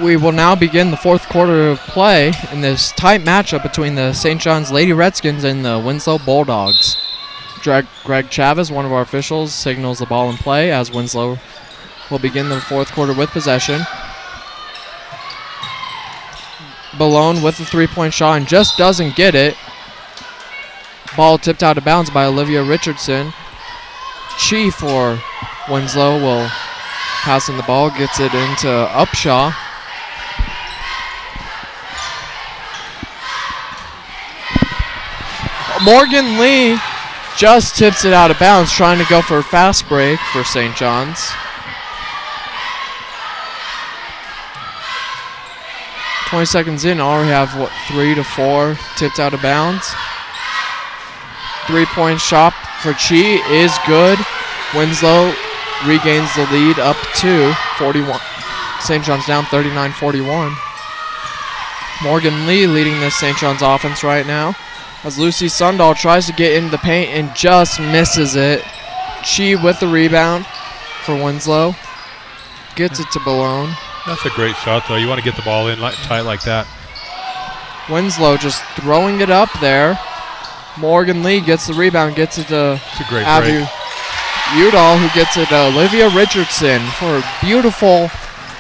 We will now begin the fourth quarter of play in this tight matchup between the St. John's Lady Redskins and the Winslow Bulldogs. Greg Chavez, one of our officials, signals the ball in play as Winslow will begin the fourth quarter with possession. Balone with the three-point shot and just doesn't get it. Ball tipped out of bounds by Olivia Richardson. Chi for Winslow will passing the ball, gets it into Upshaw. Morgan Lee just tips it out of bounds, trying to go for a fast break for St. John's. 20 seconds in, already have 3 to 4 tipped out of bounds. Three-point shot for Chi is good. Winslow regains the lead up to 41. St. John's down 39-41. Morgan Lee leading the St. John's offense right now, as Lucy Sundahl tries to get into the paint and just misses it. Chi with the rebound for Winslow. Gets it to Balone.
That's a great shot, though. You want to get the ball in tight like that.
Winslow just throwing it up there. Morgan Lee gets the rebound, gets it to
It's a great break.
Udall, who gets it to Olivia Richardson for a beautiful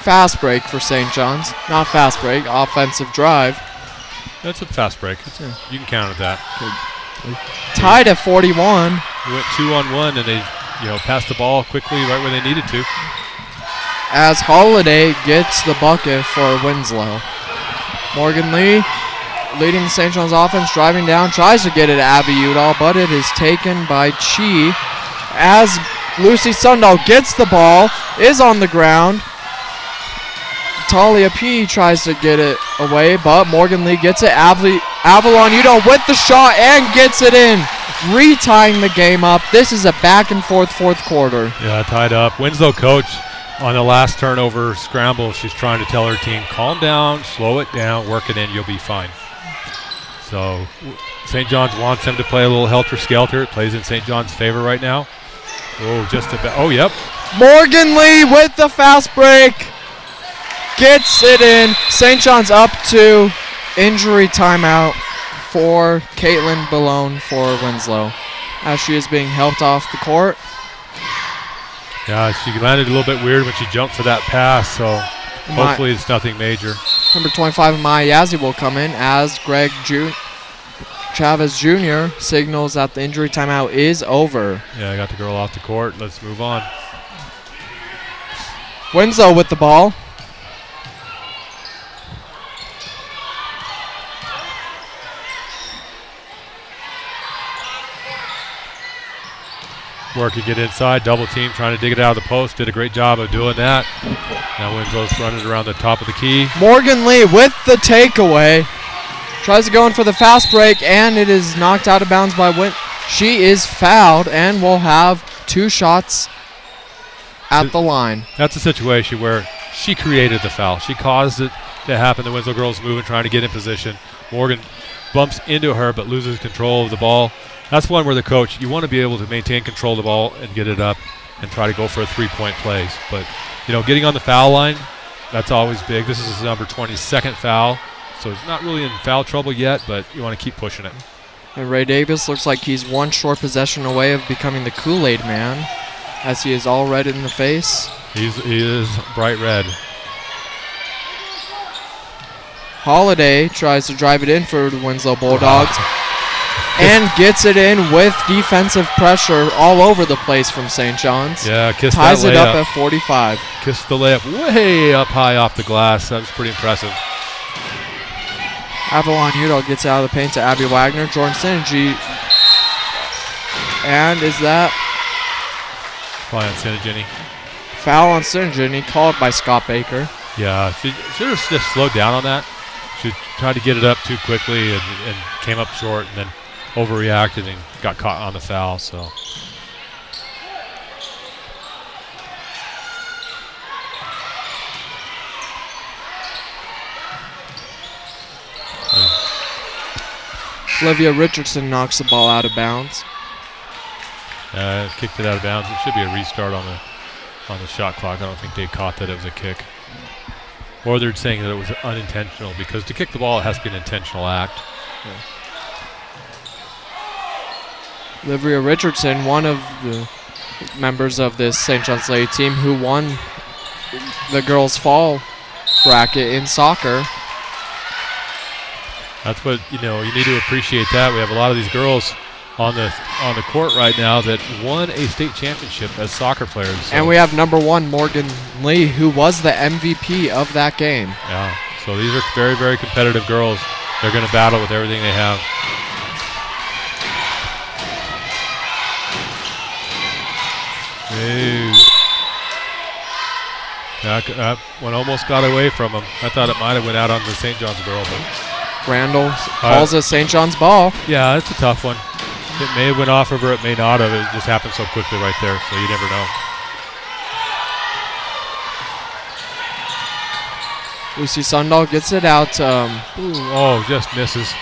fast break for St. John's. Not fast break, offensive drive.
That's a fast break. You can count at that.
Tied at 41.
We went 2-on-1, and they passed the ball quickly right where they needed to.
As Holiday gets the bucket for Winslow. Morgan Lee leading the St. John's offense, driving down, tries to get it to Abby Udall, but it is taken by Chi. As Lucy Sundahl gets the ball, is on the ground. Talia P tries to get it away, but Morgan Lee gets it. Avalon Udall with the shot and gets it in, retying the game up. This is a back and forth fourth quarter.
Yeah, tied up. Winslow coach on the last turnover scramble, she's trying to tell her team, calm down, slow it down, work it in, you'll be fine. So St. John's wants them to play a little helter-skelter. It plays in St. John's favor right now. Oh, just about. Oh, yep.
Morgan Lee with the fast break. Gets it in. St. John's up to injury timeout for Caitlin Balone for Winslow, as she is being helped off the court.
Yeah, she landed a little bit weird when she jumped for that pass, so hopefully it's nothing major.
Number 25, Maya Yazzie, will come in as Greg Chavez Jr. signals that the injury timeout is over.
Yeah, I got the girl off the court. Let's move on.
Winslow with the ball.
Working it inside, double team, trying to dig it out of the post. Did a great job of doing that. Now Winslow's running around the top of the key.
Morgan Lee with the takeaway. Tries to go in for the fast break, and it is knocked out of bounds by She is fouled and will have 2 shots at the line.
That's a situation where she created the foul. She caused it to happen. The Winslow girls moving, trying to get in position. Morgan bumps into her but loses control of the ball. That's one where the coach, you want to be able to maintain control of the ball and get it up and try to go for a 3-point plays. But, getting on the foul line, that's always big. This is his number 22nd foul, so he's not really in foul trouble yet, but you want to keep pushing it.
And Ray Davis looks like he's one short possession away of becoming the Kool-Aid man, as he is all red in the face.
He is bright red.
Holiday tries to drive it in for the Winslow Bulldogs. And gets it in with defensive pressure all over the place from St. John's.
Yeah,
ties it up at 45.
Kissed the layup way up high off the glass. That was pretty impressive.
Avalon Udall gets out of the paint to Abby Wagner. Jordan Synergy. And is that
Probably on Synergy.
foul on Synergy called by Scott Baker?
Yeah, she should have just slowed down on that. She tried to get it up too quickly and came up short and then overreacted and got caught on the foul. So
Olivia Richardson knocks the ball out of bounds.
kicked it out of bounds. It should be a restart on the shot clock. I don't think they caught that it was a kick. or they're saying that it was unintentional, because to kick the ball, it has to be an intentional act.
Olivia Richardson, one of the members of this St. John's Lady team who won the girls' fall bracket in soccer.
That's what, you need to appreciate that. We have a lot of these girls on the court right now that won a state championship as soccer players. So.
And we have number 1, Morgan Lee, who was the MVP of that game.
Yeah, so these are very, very competitive girls. They're going to battle with everything they have. That one almost got away from him. I thought it might have went out on the St. John's girl, but
Randall calls it St. John's ball.
Yeah, it's a tough one. It may have went off of her, it may not have. It just happened so quickly right there, so you never know.
Lucy Sundahl gets it out.
Just misses.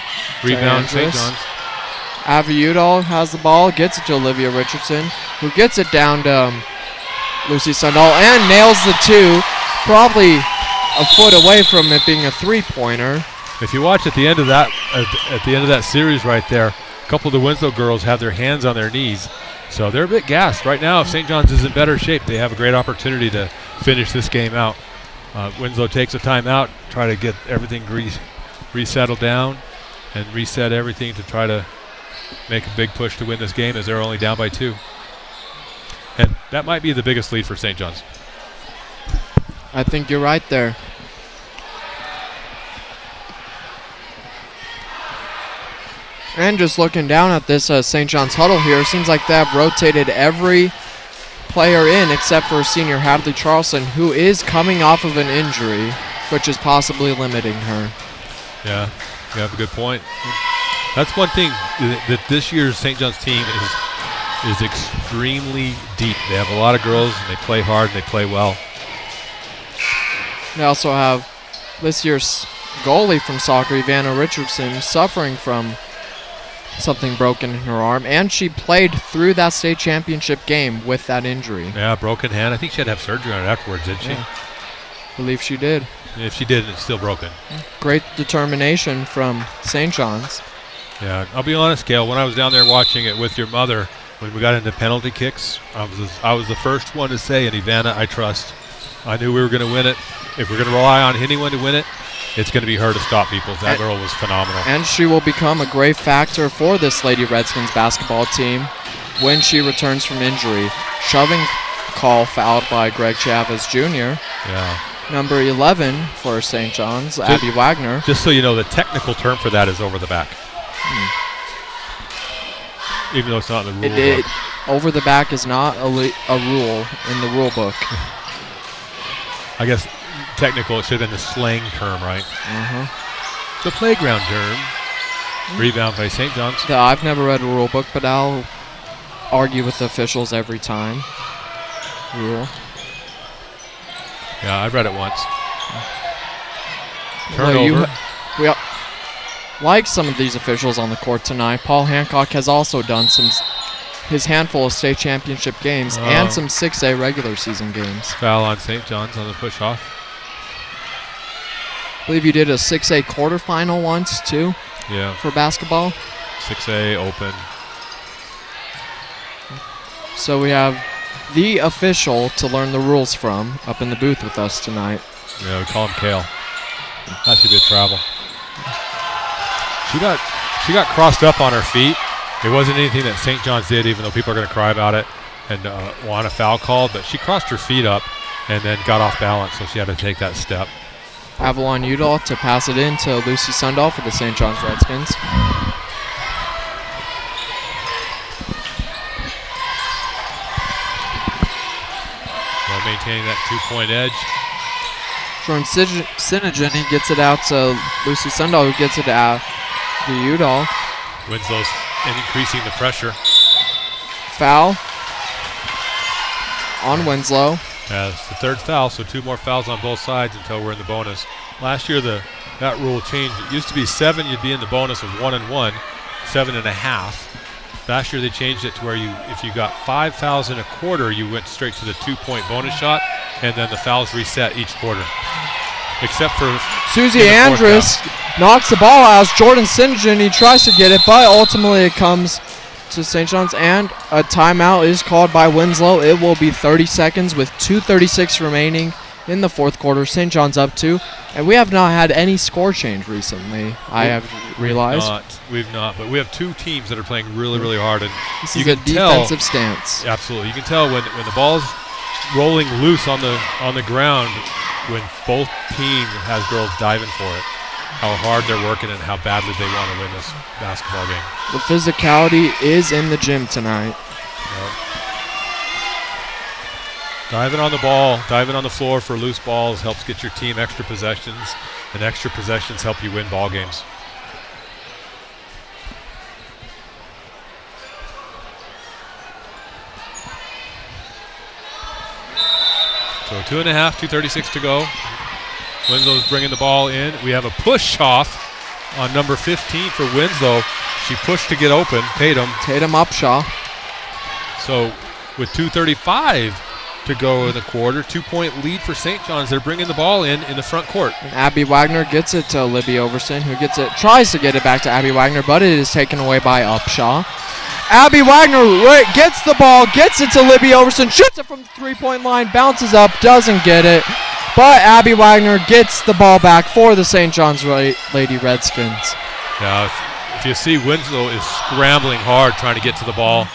Rebound, St. John's.
Avi Udall has the ball, gets it to Olivia Richardson, who gets it down to Lucy Sundahl and nails the 2, probably a foot away from it being a 3-pointer.
If you watch at the end of that series right there, a couple of the Winslow girls have their hands on their knees, so they're a bit gassed right now. If St. John's is in better shape, they have a great opportunity to finish this game out. Winslow takes a timeout, try to get everything resettled down and reset everything to try to make a big push to win this game, as they're only down by 2. And that might be the biggest lead for St. John's.
I think you're right there. And just looking down at this St. John's huddle here, it seems like they have rotated every player in except for senior Hadley Charleston, who is coming off of an injury, which is possibly limiting her.
Yeah, you have a good point. That's one thing that this year's St. John's team is extremely deep. They have a lot of girls, and they play hard, and they play well.
They also have this year's goalie from soccer, Ivana Richardson, suffering from something broken in her arm, and she played through that state championship game with that injury.
Yeah, broken hand. I think she had to have surgery on it afterwards, didn't she?
I believe she did.
If she did, it's still broken.
Great determination from St. John's.
Yeah, I'll be honest, Gail, when I was down there watching it with your mother, when we got into penalty kicks, I was the first one to say, and Ivana, I trust. I knew we were going to win it. If we're going to rely on anyone to win it, it's going to be her to stop people. That girl was phenomenal. And
she will become a great factor for this Lady Redskins basketball team when she returns from injury. Shoving call fouled by Greg Chavez Jr.
Yeah.
Number 11 for St. John's, Abby Wagner.
Just so you know, the technical term for that is over the back. Even though it's not in the rule book.
Over the back is not a rule in the rule book.
I guess technical, it should have been the slang term, right? The playground term. Rebound by St. John's.
I've never read a rule book, but I'll argue with the officials every time. Rule.
Yeah, I've read it once. Turnover.
Like some of these officials on the court tonight, Paul Hancock has also done his handful of state championship games and some 6A regular season games.
Foul on St. John's on the push-off.
I believe you did a 6A quarterfinal once, too, for basketball.
6A open.
So we have the official to learn the rules from up in the booth with us tonight.
Yeah, we call him Kale. That should be a travel. She got crossed up on her feet. It wasn't anything that St. John's did, even though people are going to cry about it and want a foul called, but she crossed her feet up and then got off balance, so she had to take that step.
Avalon Udall to pass it in to Lucy Sundahl for the St. John's Redskins.
While maintaining that two-point edge.
Jordan Sinogen, he gets it out to Lucy Sundahl, who gets it out to Udall.
Winslow's increasing the pressure.
Foul on Winslow.
Yeah, it's the third foul, so 2 more fouls on both sides until we're in the bonus. Last year, that rule changed. It used to be 7, you'd be in the bonus with 1 and 1, 7.5. Last year, they changed it to where if you got 5 fouls in a quarter, you went straight to the 2-point bonus shot, and then the fouls reset each quarter.
except for
Susie
in the fourth
Andrus knocks the ball out. Jordan St. John, he tries to get it, but ultimately it comes to St. John's, and a timeout is called by Winslow. It will be 30 seconds with 2:36 remaining in the fourth quarter. St. John's up 2, and we have not had any score change recently, I have realized.
We've not, but we have two teams that are playing really, really hard. And
This
you
is a
can tell,
defensive stance.
absolutely, you can tell when the ball's rolling loose on the ground, when both teams has girls diving for it, how hard they're working and how badly they want to win this basketball game.
The physicality is in the gym tonight.
Diving on the ball, diving on the floor for loose balls helps get your team extra possessions, and extra possessions help you win ball games. So 2.5, 2:36 to go. Winslow's bringing the ball in. We have a push off on number 15 for Winslow. She pushed to get open. Tatum
Upshaw.
So with 2:35 to go in the quarter, 2-point lead for St. John's. They're bringing the ball in the front court.
And Abby Wagner gets it to Libby Overson, who tries to get it back to Abby Wagner, but it is taken away by Upshaw. Abby Wagner gets the ball, gets it to Libby Overson, shoots it from the three-point line, bounces up, doesn't get it. But Abby Wagner gets the ball back for the St. John's Lady Redskins.
Now, if you see, Winslow is scrambling hard trying to get to the ball.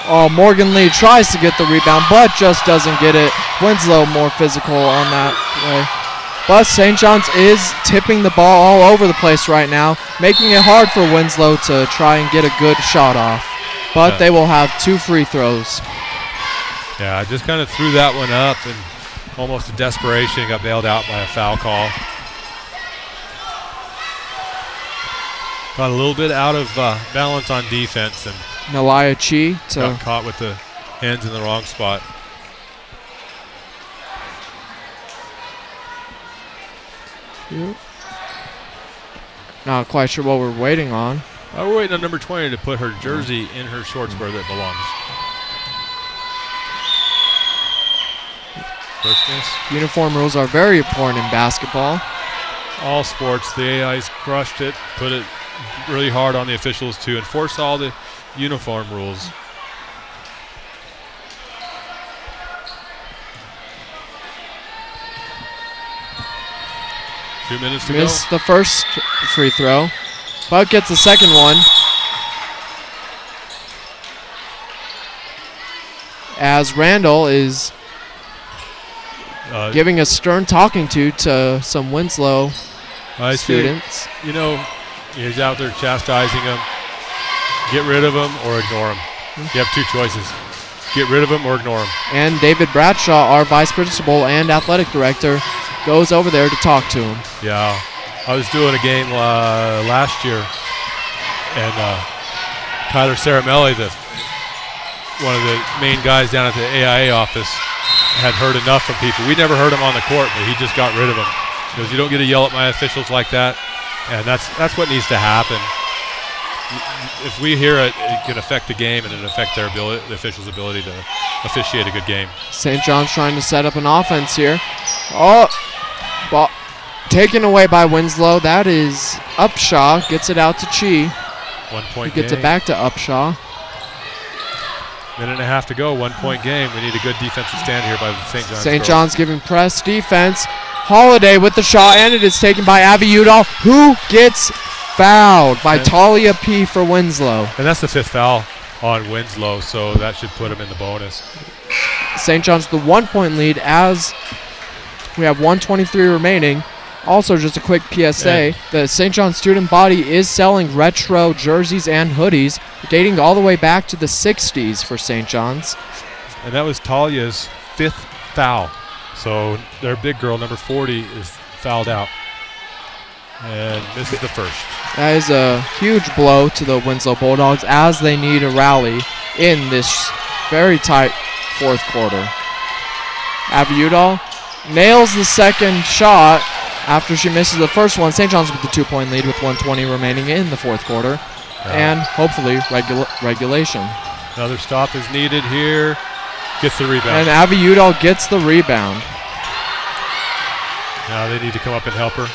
Oh, Morgan Lee tries to get the rebound, but just doesn't get it. Winslow more physical on that way. But St. John's is tipping the ball all over the place right now, making it hard for Winslow to try and get a good shot off. But they will have 2 free throws.
Yeah, I just kind of threw that one up and almost a desperation, got bailed out by a foul call. Got a little bit out of balance on defense and
Nalaya Chi
got caught with the hands in the wrong spot.
Not quite sure what we're waiting on.
We're waiting on number 20 to put her jersey in her shorts where it belongs. First miss.
Uniform rules are very important in basketball.
All sports, the AIs crushed it, put it really hard on the officials to enforce all the uniform rules. Two minutes to
Missed the first free throw, but gets the second one. As Randall is giving a stern talking to some Winslow students.
You know, he's out there chastising them. Get rid of him or ignore him. You have 2 choices. Get rid of him or ignore him.
And David Bradshaw, our vice principal and athletic director, goes over there to talk to him.
Yeah, I was doing a game last year, and Tyler Caramelli, one of the main guys down at the AIA office, had heard enough from people. We never heard him on the court, but he just got rid of him. He goes, "You don't get to yell at my officials like that," and that's what needs to happen. If we hear it, it can affect the game and it affect the officials' ability to officiate a good game.
St. John's trying to set up an offense here. Oh, ball taken away by Winslow. That is Upshaw. Gets it out to Chi.
1 point
He gets
game.
it back to Upshaw.
Minute and a half to go. 1 point game. We need a good defensive stand here by St. John's.
St. John's giving press defense. Holiday with the shot, and it is taken by Avi Udall, who gets fouled by Talia P. for Winslow.
And that's the 5th foul on Winslow, so that should put him in the bonus.
St. John's the 1-point lead as we have 1:23 remaining. Also, just a quick PSA, the St. John's student body is selling retro jerseys and hoodies dating all the way back to the 60s for St. John's.
And that was Talia's 5th foul. So their big girl, number 40, is fouled out. And this is the first.
That is a huge blow to the Winslow Bulldogs as they need a rally in this very tight fourth quarter. Abby Udall nails the second shot after she misses the first one. St. John's with the 2-point lead with 1:20 remaining in the fourth quarter. And hopefully regulation.
Another stop is needed here. Gets the rebound.
And Abby Udall gets the rebound.
Now they need to come up and help her.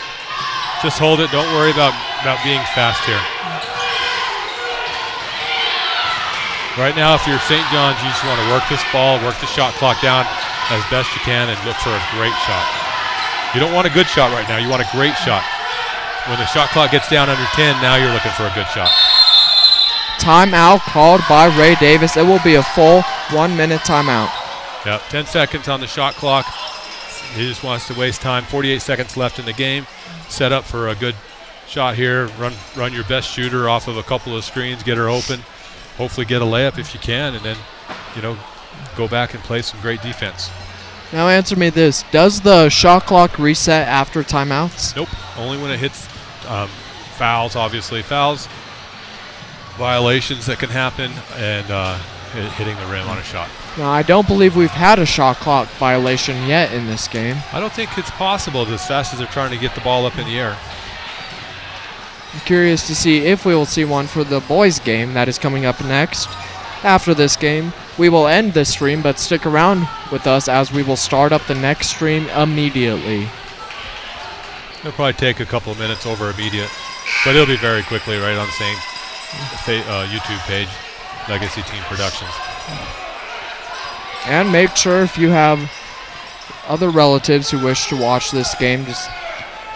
Just hold it. Don't worry about being fast here. Right now, if you're St. John's, you just want to work this ball, work the shot clock down as best you can, and look for a great shot. You don't want a good shot right now. You want a great shot. When the shot clock gets down under 10, now you're looking for a good shot.
Timeout called by Ray Davis. It will be a full 1 minute timeout.
Yep, 10 seconds on the shot clock. He just wants to waste time. 48 seconds left in the game. Set up for a good shot here. Run your best shooter off of a couple of screens. Get her open. Hopefully get a layup if you can, and then, go back and play some great defense.
Now answer me this. Does the shot clock reset after timeouts?
Nope. Only when it hits fouls, obviously. Fouls, violations that can happen, and hitting the rim on a shot.
Now, I don't believe we've had a shot clock violation yet in this game.
I don't think it's possible as fast as they're trying to get the ball up in the air.
I'm curious to see if we will see one for the boys' game that is coming up next. After this game, we will end this stream, but stick around with us as we will start up the next stream immediately.
It'll probably take a couple of minutes over immediate, but it'll be very quickly right on the same YouTube page, Legacy Team Productions.
And make sure if you have other relatives who wish to watch this game, just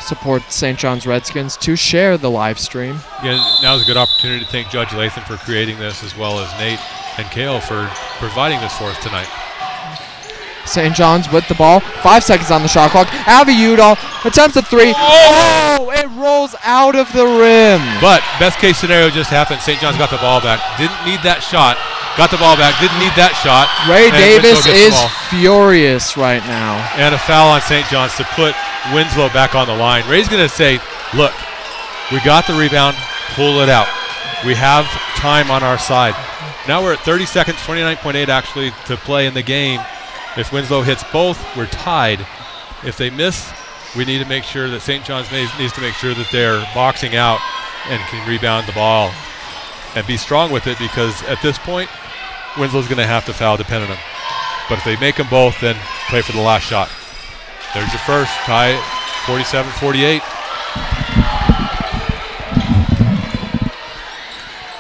support St. John's Redskins, to share the live stream.
Again, now's a good opportunity to thank Judge Latham for creating this, as well as Nate and Kale for providing this for us tonight.
St. John's with the ball. 5 seconds on the shot clock. Avi Udall attempts a three. Oh! It rolls out of the rim.
But best case scenario just happened. St. John's got the ball back. Didn't need that shot. Got the ball back. Didn't need that shot.
Ray Davis is furious right now.
And a foul on St. John's to put Winslow back on the line. Ray's going to say, look, we got the rebound. Pull it out. We have time on our side. Now we're at 30 seconds, 29.8 actually to play in the game. If Winslow hits both, we're tied. If they miss, we need to make sure that St. John's needs to make sure that they're boxing out and can rebound the ball and be strong with it, because at this point, Winslow's going to have to foul depending on them. But if they make them both, then play for the last shot. There's your first. Tie it, 47-48.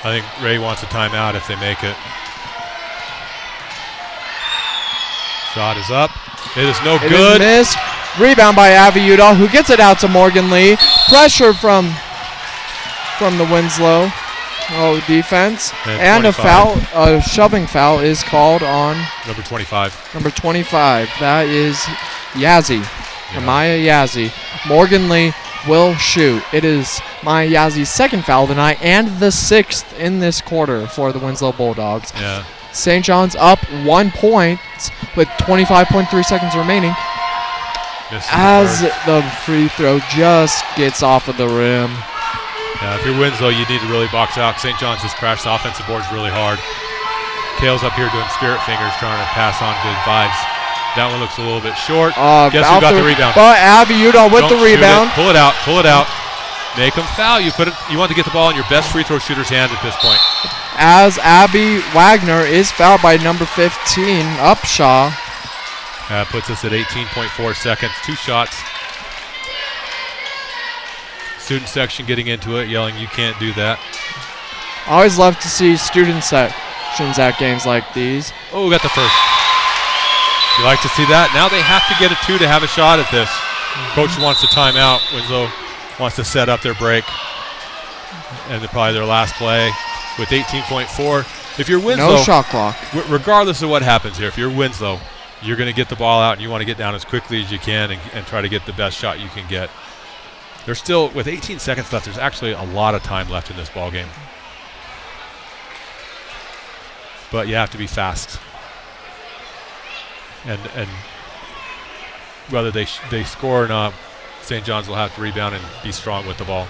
I think Ray wants a timeout if they make it. Shot is up. It is no good.
It is missed. Rebound by Avi Udall, who gets it out to Morgan Lee. Pressure from the Winslow defense. And a foul, a shoving foul is called on
number 25.
Number 25. That is Yazzie.
Yeah.
Maya Yazzie. Morgan Lee will shoot. It is Maya Yazzie's second foul tonight and the 6th in this quarter for the Winslow Bulldogs.
Yeah.
St. John's up 1 point with 25.3 seconds remaining as the free throw just gets off of the rim.
Yeah, if you're Winslow, you need to really box out. St. John's has crashed the offensive boards really hard. Kale's up here doing spirit fingers, trying to pass on good vibes. That one looks a little bit short. Guess who got the rebound?
But Avi Udall with the rebound.
Pull it out. Pull it out. Make them foul. You want to get the ball in your best free throw shooter's hand at this point.
As Abby Wagner is fouled by number 15, Upshaw.
That puts us at 18.4 seconds. 2 shots. Student section getting into it, yelling, "You can't do that."
I always love to see student sections at games like these.
Oh, we got the first. You like to see that? Now they have to get a 2 to have a shot at this. Coach wants to time out. Winslow wants to set up their break. And probably their last play with 18.4. If you're Winslow,
no shot clock.
Regardless of what happens here, if you're Winslow, you're going to get the ball out and you want to get down as quickly as you can and try to get the best shot you can get. There's still, with 18 seconds left, there's actually a lot of time left in this ball game. But you have to be fast. And whether they score or not, St. John's will have to rebound and be strong with the ball.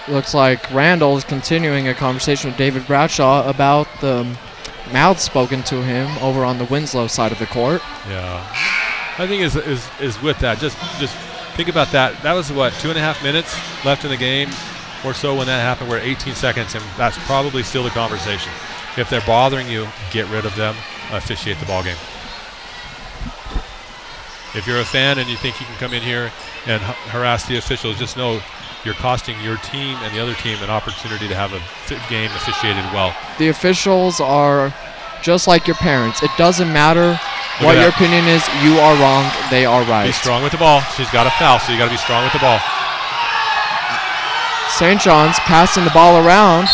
Looks like Randall is continuing a conversation with David Bradshaw about the mouths spoken to him over on the Winslow side of the court.
Yeah, I think is with that. Just
Think about that. That was, what, 2.5 minutes left in the game or so when that happened. We're at 18 seconds, and that's probably still the conversation. If they're bothering you, get rid of them, officiate the ball game. If you're a fan and you think you can come in here and harass the officials, just know you're costing your team and the other team an opportunity to have a game officiated well.
The officials are just like your parents. It doesn't matter what your opinion is. You are wrong. They are right.
Be strong with the ball. She's got a foul, so you got to be strong with the ball.
St. John's passing the ball around.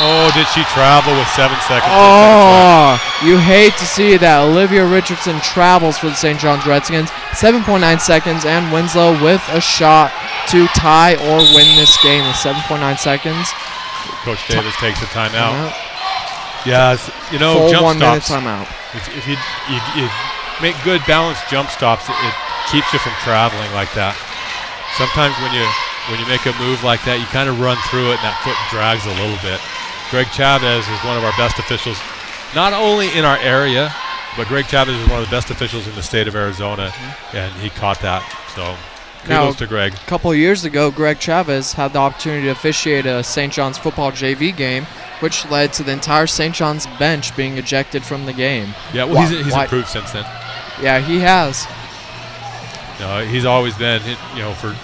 Oh, did she travel with 7 seconds?
Oh, you hate to see that. Olivia Richardson travels for the St. John's Redskins. 7.9 seconds, and Winslow with a shot to tie or win this game with 7.9 seconds.
Coach Davis takes a timeout. Yeah,
full
jump
1 minute
stops.
timeout.
If you make good balanced jump stops, it keeps you from traveling like that. Sometimes when you make a move like that, you kind of run through it and that foot drags a little bit. Greg Chavez is one of our best officials, not only in our area, but Greg Chavez is one of the best officials in the state of Arizona, and he caught that. So kudos to Greg.
A couple of years ago, Greg Chavez had the opportunity to officiate a St. John's football JV game, which led to the entire St. John's bench being ejected from the game.
Yeah, well, he's improved since then.
Yeah, he has.
No, he's always been, for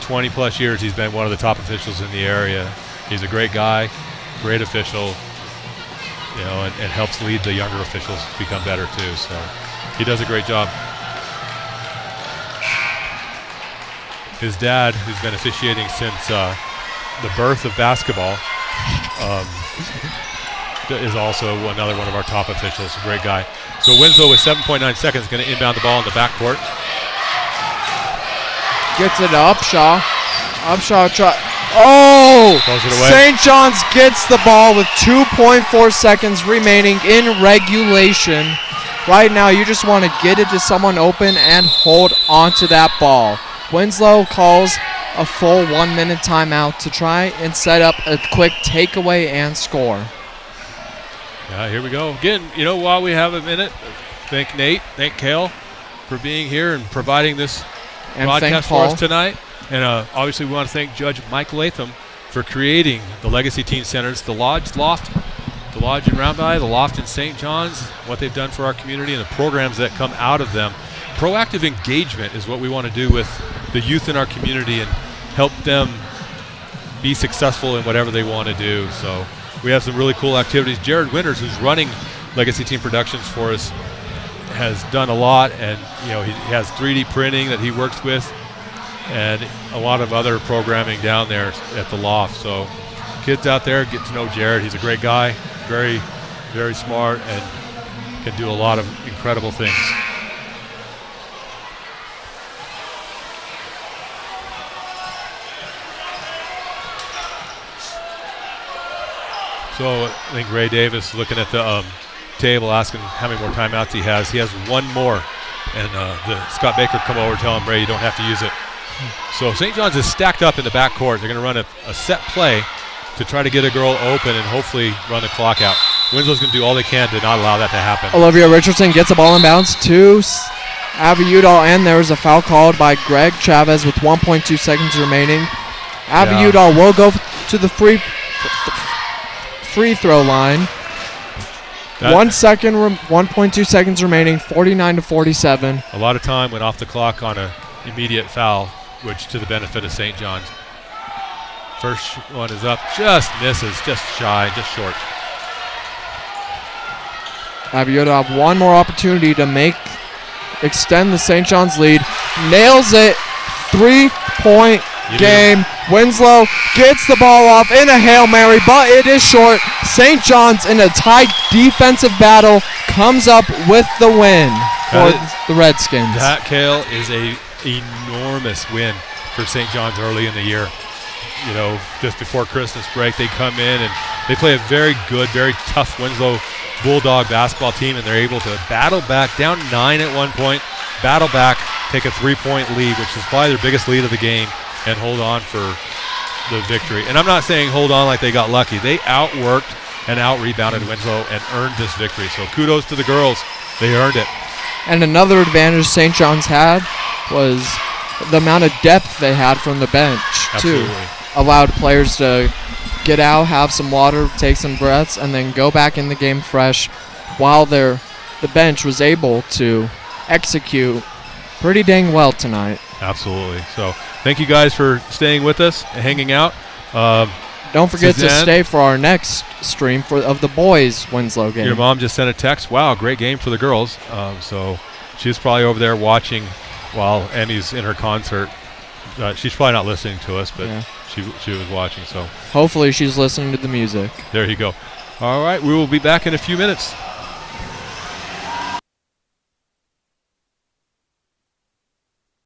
20-plus years, he's been one of the top officials in the area. He's a great guy, great official, and helps lead the younger officials to become better too. So he does a great job. His dad, who's been officiating since the birth of basketball, is also another one of our top officials. A great guy. So Winslow with 7.9 seconds going to inbound the ball in the backcourt.
Gets it to Upshaw. Upshaw St. John's gets the ball with 2.4 seconds remaining in regulation. Right now, you just want to get it to someone open and hold onto that ball. Winslow calls a full 1 minute timeout to try and set up a quick takeaway and score.
Yeah, here we go. Again, while we have a minute, thank Nate, thank Kale for being here and providing this broadcast for us tonight. And obviously we want to thank Judge Mike Latham for creating the Legacy Teen Centers, the Lodge Loft, the Lodge in Round Valley, the Loft in St. John's, what they've done for our community and the programs that come out of them. Proactive engagement is what we want to do with the youth in our community and help them be successful in whatever they want to do. So we have some really cool activities. Jared Winters, who's running Legacy Teen Productions for us, has done a lot, and he has 3D printing that he works with and a lot of other programming down there at the Loft. So kids out there, get to know Jared. He's a great guy, very, very smart, and can do a lot of incredible things. So I think Ray Davis looking at the table, asking how many more timeouts he has. He has one more, and Scott Baker come over and tell him, Ray, you don't have to use it. So St. John's is stacked up in the backcourt. They're going to run a set play to try to get a girl open and hopefully run the clock out. Winslow's going to do all they can to not allow that to happen.
Olivia Richardson gets the ball in bounds to Abby Udall, and there was a foul called by Greg Chavez with 1.2 seconds remaining. Abby Udall will go to the free throw line. 1.2 seconds remaining, 49-47.
A lot of time went off the clock on an immediate foul, which to the benefit of St. John's. First one is up, just misses, just shy, just short.
Abby Udall have one more opportunity to extend the St. John's lead. Nails it, 3-point game. Winslow gets the ball off in a Hail Mary, but it is short. St. John's, in a tight defensive battle, comes up with the win for the Redskins.
That, Kale, is a enormous win for St. John's early in the year. Just before Christmas break, they come in and they play a very good, very tough Winslow Bulldog basketball team, and they're able to battle back, down 9 at one point, battle back, take a 3-point lead, which is probably their biggest lead of the game, and hold on for the victory. And I'm not saying hold on like they got lucky. They outworked and out-rebounded Winslow and earned this victory. So kudos to the girls. They earned it.
And another advantage St. John's had was the amount of depth they had from the bench,
Absolutely.
too. Allowed players to get out, have some water, take some breaths, and then go back in the game fresh while the bench was able to execute pretty dang well tonight.
Absolutely. So thank you guys for staying with us and hanging out.
Don't forget to
Suzanne?
stay for our next stream of the boys' Winslow game.
Your mom just sent a text. Wow, great game for the girls. So she's probably over there watching while Emmy's in her concert. She's probably not listening to us, but
Yeah.
she was watching. So
Hopefully she's listening to the music.
there you go. All right, we will be back in a few minutes.